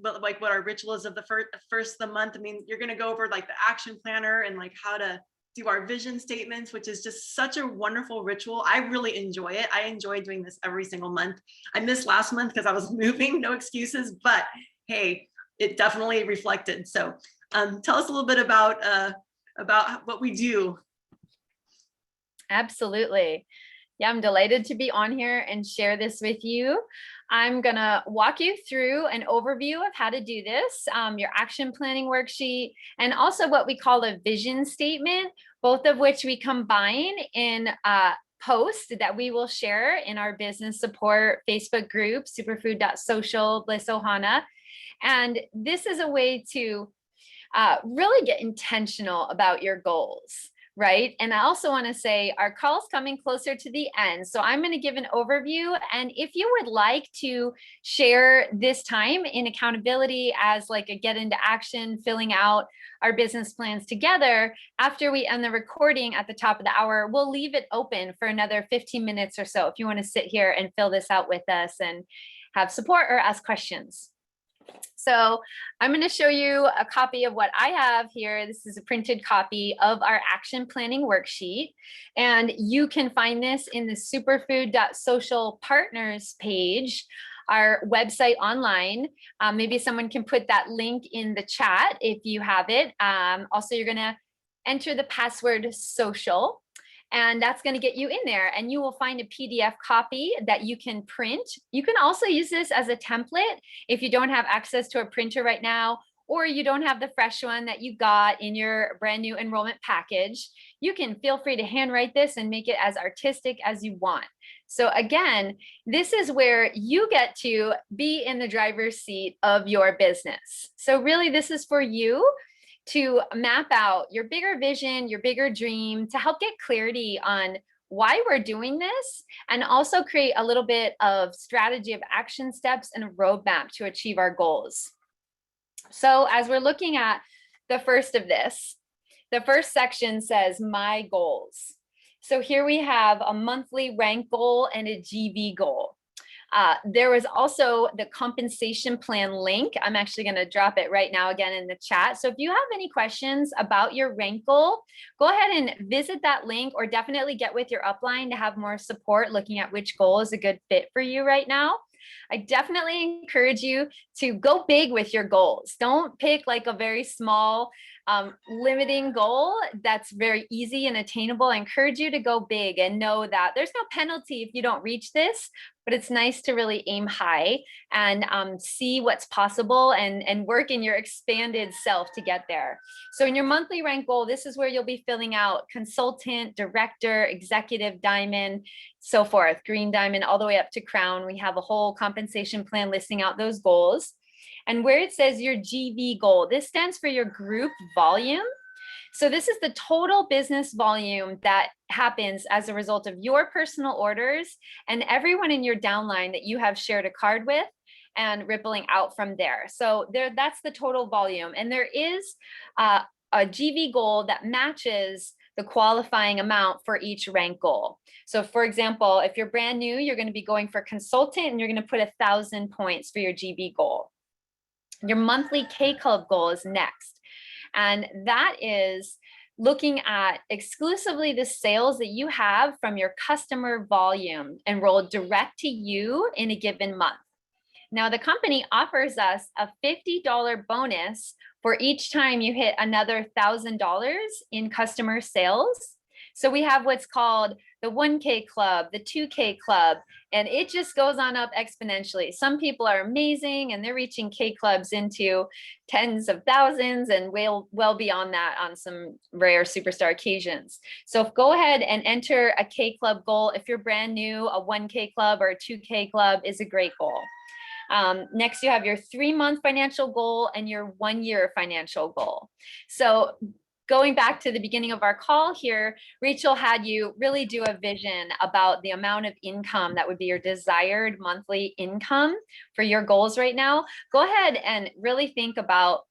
what our ritual is of the first of the month? I mean, you're going to go over like the action planner and like how to do our vision statements, which is just such a wonderful ritual. I really enjoy it. I enjoy doing this every single month. I missed last month because I was moving, no excuses, but hey, it definitely reflected. So tell us a little bit about what we do. Absolutely. Yeah, I'm delighted to be on here and share this with you. I'm gonna walk you through an overview of how to do this, your action planning worksheet, and also what we call a vision statement, both of which we combine in a post that we will share in our business support Facebook group, superfood.social Bliss Ohana. And this is a way to really get intentional about your goals. Right. And I also want to say our call's coming closer to the end. So I'm going to give an overview. And if you would like to share this time in accountability as like a get into action, filling out our business plans together, after we end the recording at the top of the hour, we'll leave it open for another 15 minutes or so if you want to sit here and fill this out with us and have support or ask questions. So I'm going to show you a copy of what I have here. This is a printed copy of our action planning worksheet. And you can find this in the superfood.social partners page, our website online. Maybe someone can put that link in the chat if you have it. Also, you're going to enter the password social. And that's going to get you in there, and you will find a PDF copy that you can print. You can also use this as a template if you don't have access to a printer right now, or you don't have the fresh one that you got in your brand new enrollment package. You can feel free to handwrite this and make it as artistic as you want. So again, this is where you get to be in the driver's seat of your business. So really, this is for you to map out your bigger vision, your bigger dream, to help get clarity on why we're doing this, and also create a little bit of strategy of action steps and a roadmap to achieve our goals. So as we're looking at the first of this, the first section says my goals. So here we have a monthly rank goal and a GV goal. There was also the compensation plan link. I'm actually going to drop it right now again in the chat. So if you have any questions about your rank goal, go ahead and visit that link, or definitely get with your upline to have more support looking at which goal is a good fit for you right now. I definitely encourage you to go big with your goals. Don't pick like a very small limiting goal that's very easy and attainable. I encourage you to go big and know that there's no penalty if you don't reach this, but it's nice to really aim high and see what's possible and work in your expanded self to get there. So in your monthly rank goal, this is where you'll be filling out consultant, director, executive diamond, so forth, green diamond, all the way up to crown. We have a whole compensation plan listing out those goals. And where it says your GV goal, this stands for your group volume. So this is the total business volume that happens as a result of your personal orders and everyone in your downline that you have shared a card with, and rippling out from there. So that's the total volume. And there is a GV goal that matches the qualifying amount for each rank goal. So for example, if you're brand new, you're going to be going for consultant and you're going to put 1,000 points for your GV goal. Your monthly K Club goal is next. And that is looking at exclusively the sales that you have from your customer volume enrolled direct to you in a given month. Now, the company offers us a $50 bonus for each time you hit another $1,000 in customer sales. So we have what's called the 1K club, the 2K club, and it just goes on up exponentially. Some people are amazing and they're reaching K clubs into tens of thousands and well beyond that on some rare superstar occasions. So go ahead and enter a K club goal. If you're brand new, a 1K club or a 2K club is a great goal. Next, you have your 3-month financial goal and your 1-year financial goal. So going back to the beginning of our call here, Rachel had you really do a vision about the amount of income that would be your desired monthly income for your goals right now. Go ahead and really think about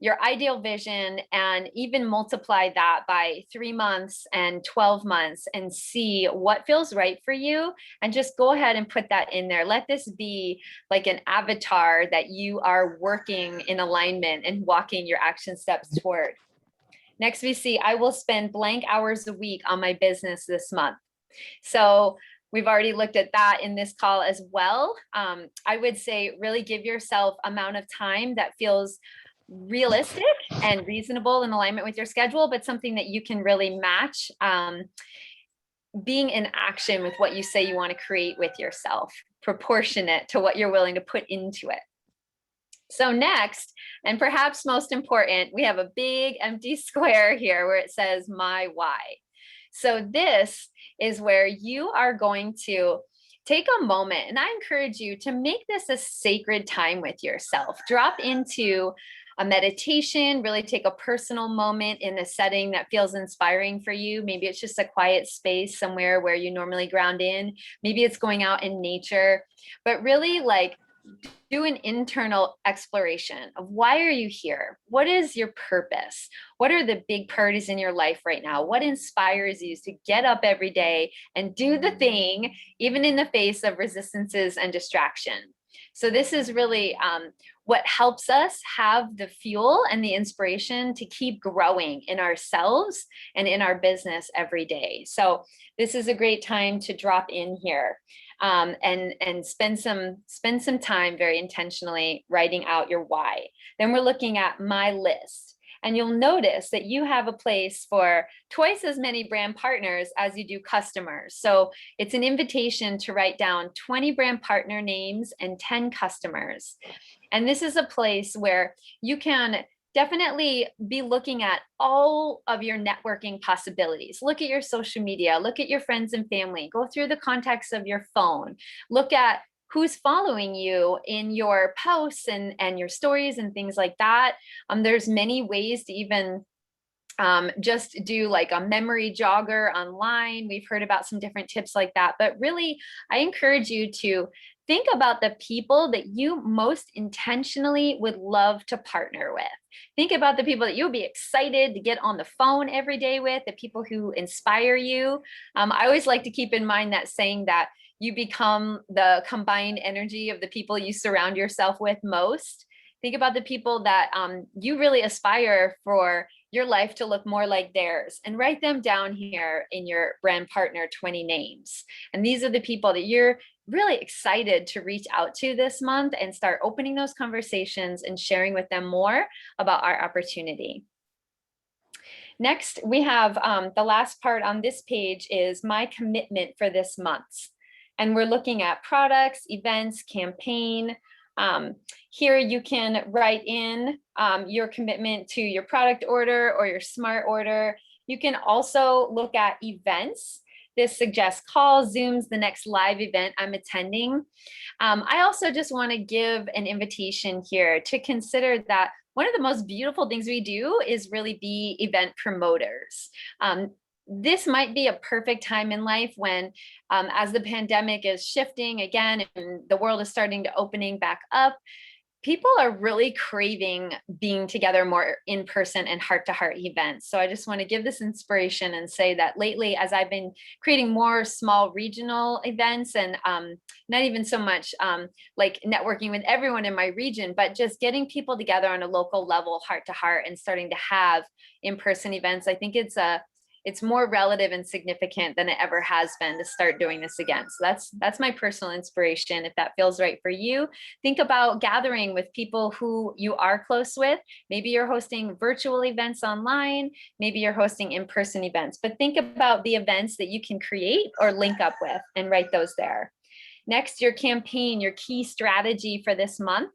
your ideal vision and even multiply that by 3 months and 12 months and see what feels right for you. And just go ahead and put that in there. Let this be like an avatar that you are working in alignment and walking your action steps toward. Next, we see, I will spend blank hours a week on my business this month. So we've already looked at that in this call as well. I would say really give yourself amount of time that feels realistic and reasonable in alignment with your schedule, but something that you can really match. being in action with what you say you want to create with yourself, proportionate to what you're willing to put into it. So next, and perhaps most important, we have a big empty square here where it says my why. So this is where you are going to take a moment, and I encourage you to make this a sacred time with yourself. Drop into a meditation, really take a personal moment in a setting that feels inspiring for you. Maybe it's just a quiet space somewhere where you normally ground in. Maybe it's going out in nature, but really like do an internal exploration of why are you here? What is your purpose? What are the big priorities in your life right now? What inspires you to get up every day and do the thing, even in the face of resistances and distraction? So this is really what helps us have the fuel and the inspiration to keep growing in ourselves and in our business every day. So this is a great time to drop in here. And spend some time very intentionally writing out your why. Then we're looking at my list. And you'll notice that you have a place for twice as many brand partners as you do customers. So it's an invitation to write down 20 brand partner names and 10 customers. And this is a place where you can definitely be looking at all of your networking possibilities. Look at your social media, look at your friends and family, go through the contacts of your phone, look at who's following you in your posts and your stories and things like that. There's many ways to even just do like a memory jogger online. We've heard about some different tips like that, but really I encourage you to think about the people that you most intentionally would love to partner with. Think about the people that you'll be excited to get on the phone every day with, the people who inspire you. I always like to keep in mind that saying that you become the combined energy of the people you surround yourself with most. Think about the people that you really aspire for your life to look more like theirs, and write them down here in your brand partner 20 names. And these are the people that you're really excited to reach out to this month and start opening those conversations and sharing with them more about our opportunity. Next, we have the last part on this page is my commitment for this month. And we're looking at products, events, campaign. Here you can write in your commitment to your product order or your smart order. You can also look at events. This suggests calls, Zooms, the next live event I'm attending. I also just want to give an invitation here to consider that one of the most beautiful things we do is really be event promoters. This might be a perfect time in life when, as the pandemic is shifting again and the world is starting to opening back up, people are really craving being together more in person and heart-to-heart events. So I just want to give this inspiration and say that lately, as I've been creating more small regional events and not even so much like networking with everyone in my region, but just getting people together on a local level, heart-to-heart, and starting to have in-person events, I think it's more relative and significant than it ever has been to start doing this again. So that's my personal inspiration. If that feels right for you, think about gathering with people who you are close with. Maybe you're hosting virtual events online, maybe you're hosting in-person events, but think about the events that you can create or link up with and write those there. Next, your campaign, your key strategy for this month.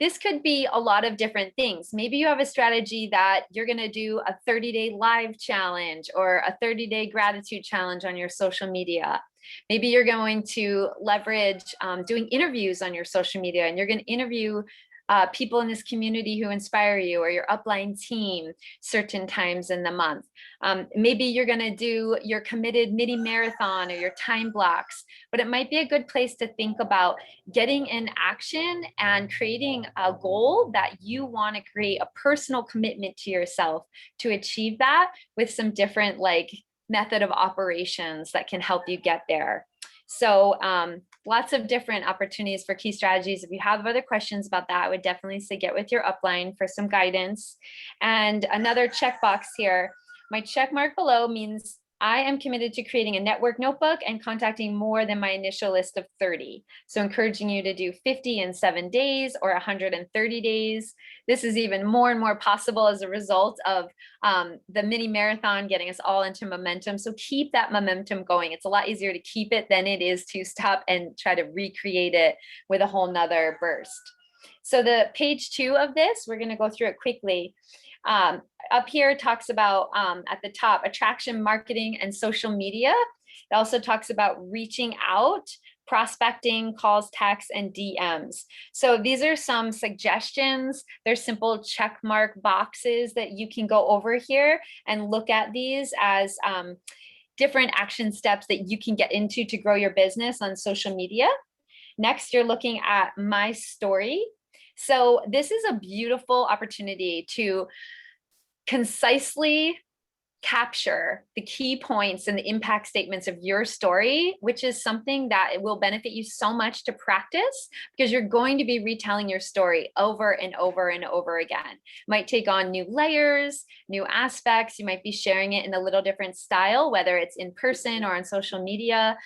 This could be a lot of different things. Maybe you have a strategy that you're going to do a 30-day live challenge or a 30-day gratitude challenge on your social media. Maybe you're going to leverage doing interviews on your social media, and you're going to interview people in this community who inspire you or your upline team certain times in the month. Maybe you're going to do your committed mini marathon or your time blocks, but it might be a good place to think about getting in action and creating a goal that you want to create a personal commitment to yourself to achieve that with some different like method of operations that can help you get there. So lots of different opportunities for key strategies. If you have other questions about that, I would definitely say get with your upline for some guidance. And another checkbox here, my check mark below means I am committed to creating a network notebook and contacting more than my initial list of 30. So encouraging you to do 50 in 7 days or 130 days. This is even more and more possible as a result of the mini marathon getting us all into momentum. So keep that momentum going. It's a lot easier to keep it than it is to stop and try to recreate it with a whole nother burst. So the page 2 of this, we're going to go through it quickly. Up here talks about at the top, attraction marketing and social media. It also talks about reaching out, prospecting, calls, texts, and DMs. So these are some suggestions. There's simple check mark boxes that you can go over here and look at these as different action steps that you can get into to grow your business on social media. Next, you're looking at my story. So this is a beautiful opportunity to concisely capture the key points and the impact statements of your story, which is something that it will benefit you so much to practice, because you're going to be retelling your story over and over and over again. Might take on new layers, new aspects. You might be sharing it in a little different style, whether it's in person or on social media,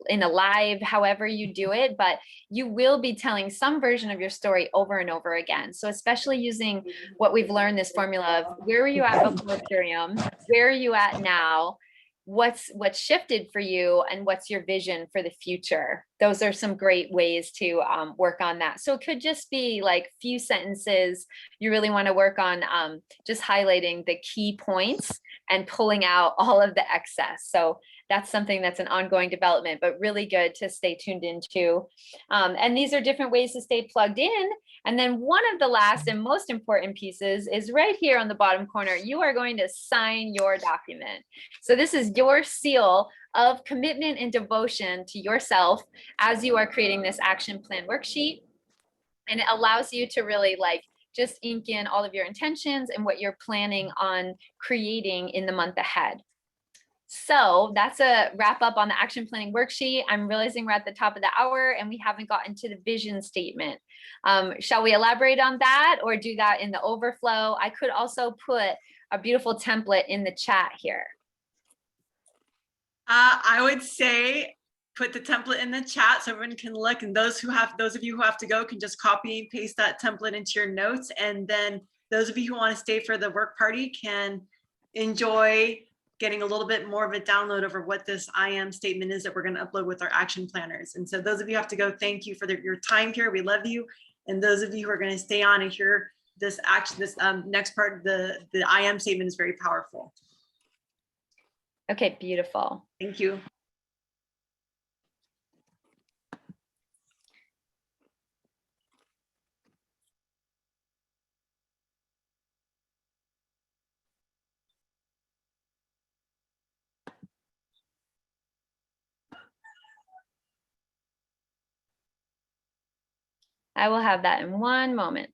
in a live, however you do it, but you will be telling some version of your story over and over again. So especially using what we've learned, this formula of where were you at before Purium, where are you at now, what's shifted for you, and what's your vision for the future. Those are some great ways to work on that. So it could just be like few sentences. You really want to work on just highlighting the key points and pulling out all of the excess. So that's something that's an ongoing development, but really good to stay tuned into. And these are different ways to stay plugged in. And then one of the last and most important pieces is right here on the bottom corner. You are going to sign your document. So this is your seal of commitment and devotion to yourself as you are creating this action plan worksheet. And it allows you to really just ink in all of your intentions and what you're planning on creating in the month ahead. So that's a wrap up on the action planning worksheet. I'm realizing we're at the top of the hour and we haven't gotten to the vision statement. Shall we elaborate on that or do that in the overflow? I could also put a beautiful template in the chat here. I would say put the template in the chat so everyone can look, and those of you who have to go can just copy and paste that template into your notes. And then those of you who want to stay for the work party can enjoy getting a little bit more of a download over what this I am statement is that we're going to upload with our action planners. And so those of you who have to go, thank you for your time here. We love you. And those of you who are going to stay on and hear this next part of the I am statement is very powerful. Okay, beautiful. Thank you. I will have that in one moment.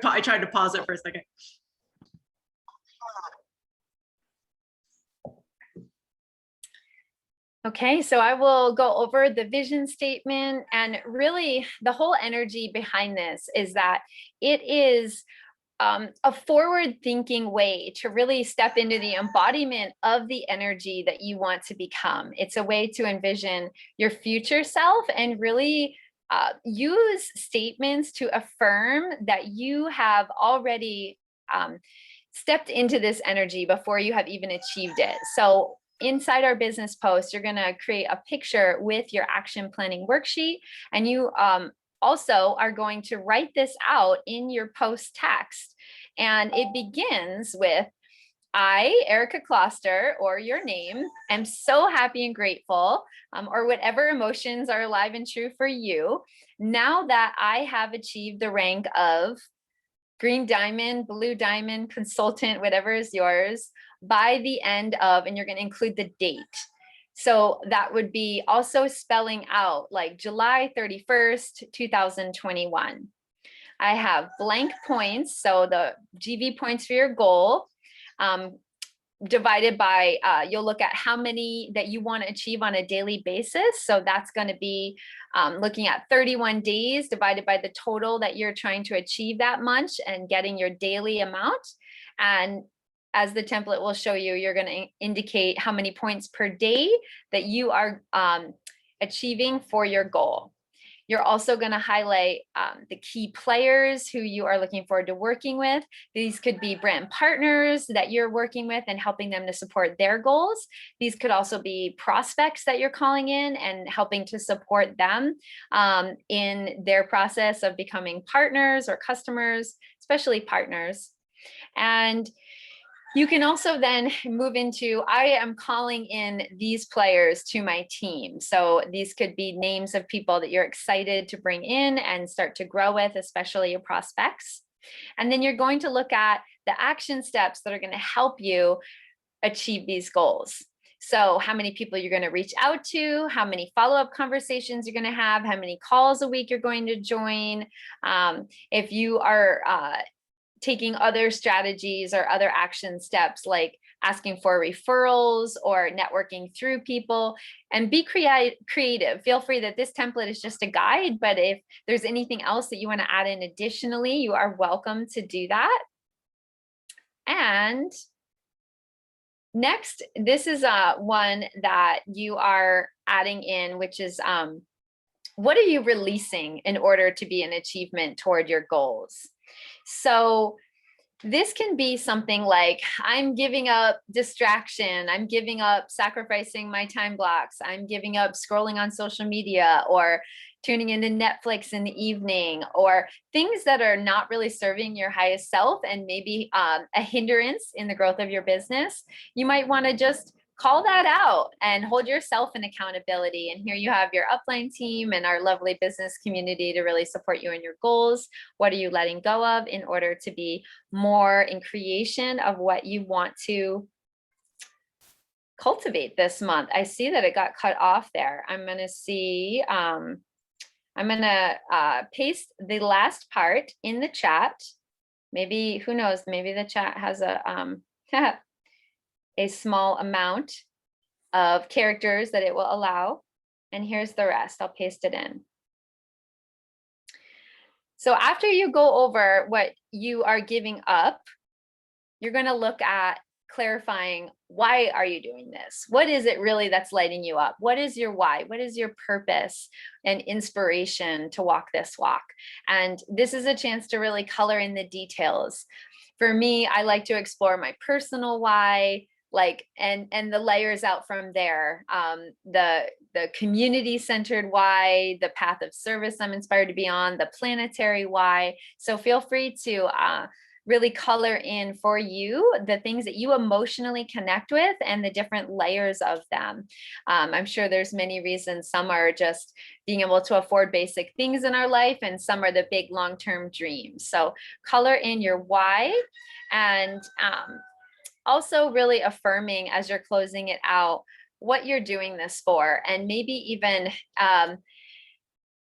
I tried to pause it for a second. Okay, so I will go over the vision statement, and really the whole energy behind this is that it is a forward-thinking way to really step into the embodiment of the energy that you want to become. It's a way to envision your future self and really use statements to affirm that you have already stepped into this energy before you have even achieved it. So inside our business post, you're going to create a picture with your action planning worksheet, and you also are going to write this out in your post text. And it begins with, I, Erica Kloster, or your name, am so happy and grateful, or whatever emotions are alive and true for you, now that I have achieved the rank of green diamond, blue diamond, consultant, whatever is yours, by the end of, and you're going to include the date. So that would be also spelling out like July 31st, 2021. I have blank points, so the GV points for your goal, divided by, you'll look at how many that you want to achieve on a daily basis. So that's going to be looking at 31 days divided by the total that you're trying to achieve that month and getting your daily amount. And as the template will show you, you're going to indicate how many points per day that you are achieving for your goal. You're also going to highlight the key players who you are looking forward to working with. These could be brand partners that you're working with and helping them to support their goals. These could also be prospects that you're calling in and helping to support them in their process of becoming partners or customers, especially partners. And you can also then move into, I am calling in these players to my team. So these could be names of people that you're excited to bring in and start to grow with, especially your prospects. And then you're going to look at the action steps that are going to help you achieve these goals. So how many people you're going to reach out to, how many follow-up conversations you're going to have, how many calls a week you're going to join. If you are taking other strategies or other action steps like asking for referrals or networking through people, and be creative. Feel free that this template is just a guide, but if there's anything else that you want to add in additionally, you are welcome to do that. And next, this is one that you are adding in, which is what are you releasing in order to be an achievement toward your goals? So this can be something like, I'm giving up distraction, I'm giving up sacrificing my time blocks, I'm giving up scrolling on social media or tuning into Netflix in the evening, or things that are not really serving your highest self and maybe a hindrance in the growth of your business. You might want to just call that out and hold yourself in accountability. And here you have your upline team and our lovely business community to really support you in your goals. What are you letting go of in order to be more in creation of what you want to cultivate this month? I see that it got cut off there. I'm going to see, I'm going to paste the last part in the chat. Maybe, who knows, maybe the chat has a small amount of characters that it will allow. And here's the rest. I'll paste it in. So after you go over what you are giving up, you're going to look at clarifying, why are you doing this? What is it really that's lighting you up? What is your why? What is your purpose and inspiration to walk this walk? And this is a chance to really color in the details. For me, I like to explore my personal why, and the layers out from there. The community-centered why, the path of service I'm inspired to be on, the planetary why. So feel free to really color in for you the things that you emotionally connect with and the different layers of them. I'm sure there's many reasons. Some are just being able to afford basic things in our life, and some are the big long-term dreams. So color in your why, and also really affirming as you're closing it out what you're doing this for, and maybe even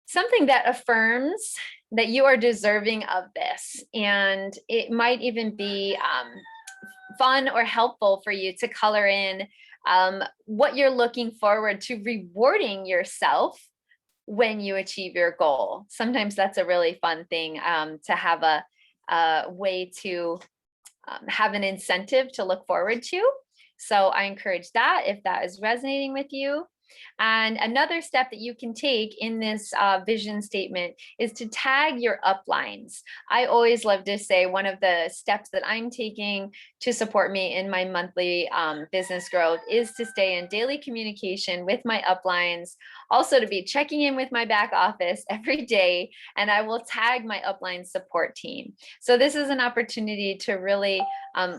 something that affirms that you are deserving of this. And it might even be fun or helpful for you to color in what you're looking forward to rewarding yourself when you achieve your goal. Sometimes that's a really fun thing, to have a way to have an incentive to look forward to. So I encourage that if that is resonating with you. And another step that you can take in this vision statement is to tag your uplines. I always love to say one of the steps that I'm taking to support me in my monthly business growth is to stay in daily communication with my uplines, also to be checking in with my back office every day, and I will tag my upline support team. So this is an opportunity to really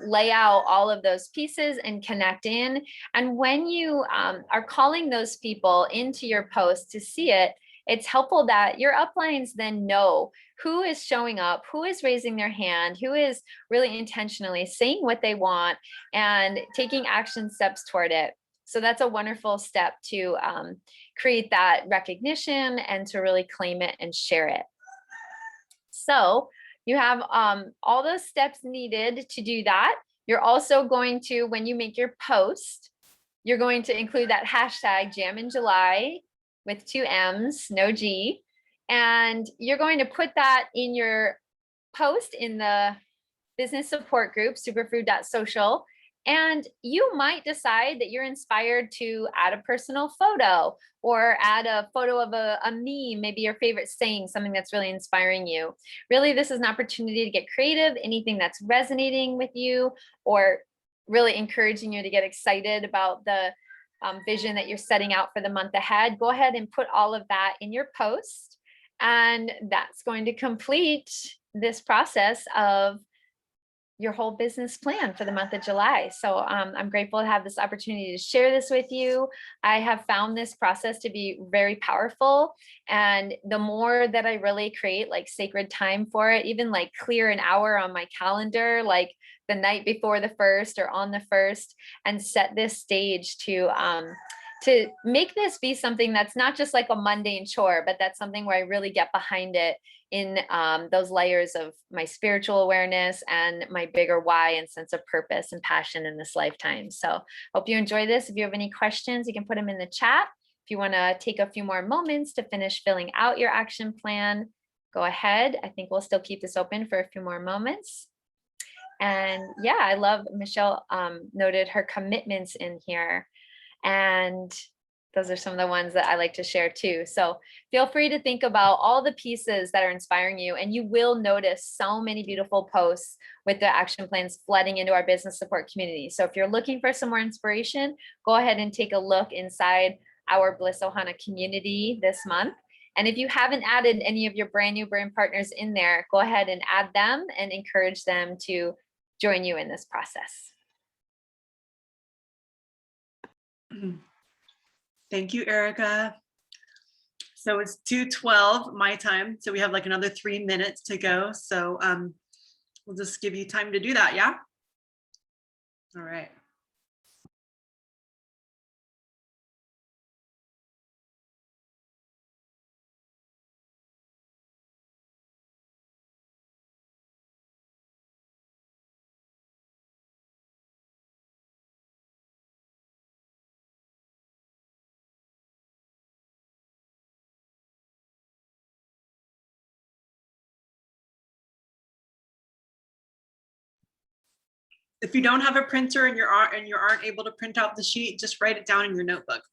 lay out all of those pieces and connect in. And when you are calling those people into your post to see it, it's helpful that your uplines then know who is showing up, who is raising their hand, who is really intentionally saying what they want and taking action steps toward it. So that's a wonderful step to create that recognition and to really claim it and share it. So you have all those steps needed to do that. You're also going to, when you make your post, you're going to include that hashtag Jam in July with 2 M's, no G. And you're going to put that in your post in the business support group, superfood.social. And you might decide that you're inspired to add a personal photo or add a photo of a meme, maybe your favorite saying, something that's really inspiring you. Really, this is an opportunity to get creative, anything that's resonating with you or really encouraging you to get excited about the vision that you're setting out for the month ahead. Go ahead and put all of that in your post. And that's going to complete this process of your whole business plan for the month of July. So I'm grateful to have this opportunity to share this with you. I have found this process to be very powerful. And the more that I really create like sacred time for it, even like clear an hour on my calendar, like the night before the 1st or on the 1st, and set this stage to make this be something that's not just like a mundane chore, but that's something where I really get behind it in those layers of my spiritual awareness and my bigger why and sense of purpose and passion in this lifetime. So hope you enjoy this. If you have any questions, you can put them in the chat. If you want to take a few more moments to finish filling out your action plan, go ahead. I think we'll still keep this open for a few more moments. And yeah, I love Michelle noted her commitments in here. And those are some of the ones that I like to share too. So feel free to think about all the pieces that are inspiring you, and you will notice so many beautiful posts with the action plans flooding into our business support community. So if you're looking for some more inspiration, go ahead and take a look inside our Bliss Ohana community this month. And if you haven't added any of your brand new brand partners in there, go ahead and add them and encourage them to join you in this process. Thank you, Erica. So it's 2:12 my time. So we have like another 3 minutes to go. So we'll just give you time to do that. Yeah. All right. If you don't have a printer and you aren't able to print out the sheet, just write it down in your notebook.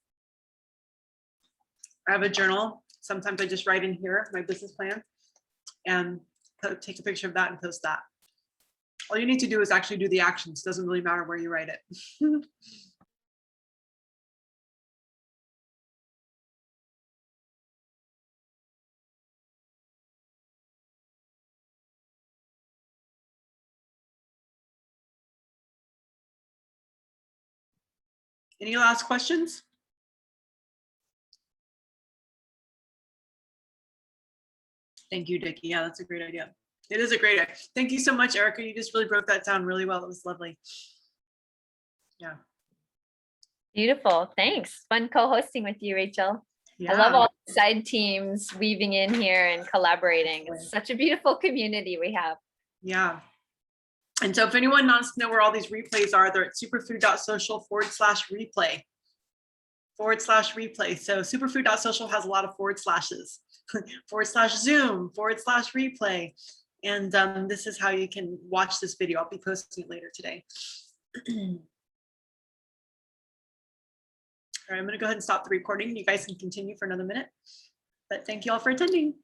I have a journal. Sometimes I just write in here my business plan and take a picture of that and post that. All you need to do is actually do the actions. It doesn't really matter where you write it. Any last questions? Thank you, Dickie. Yeah, that's a great idea. It is a great idea. Thank you so much, Erica. You just really broke that down really well. It was lovely. Yeah. Beautiful. Thanks. Fun co-hosting with you, Rachel. Yeah. I love all the side teams weaving in here and collaborating. It's such a beautiful community we have. Yeah. And so if anyone wants to know where all these replays are, they're at superfood.social/replay. /replay. So superfood.social has a lot of forward slashes. /Zoom, /replay. And this is how you can watch this video. I'll be posting it later today. All right, I'm going to go ahead and stop the recording. You guys can continue for another minute. But thank you all for attending.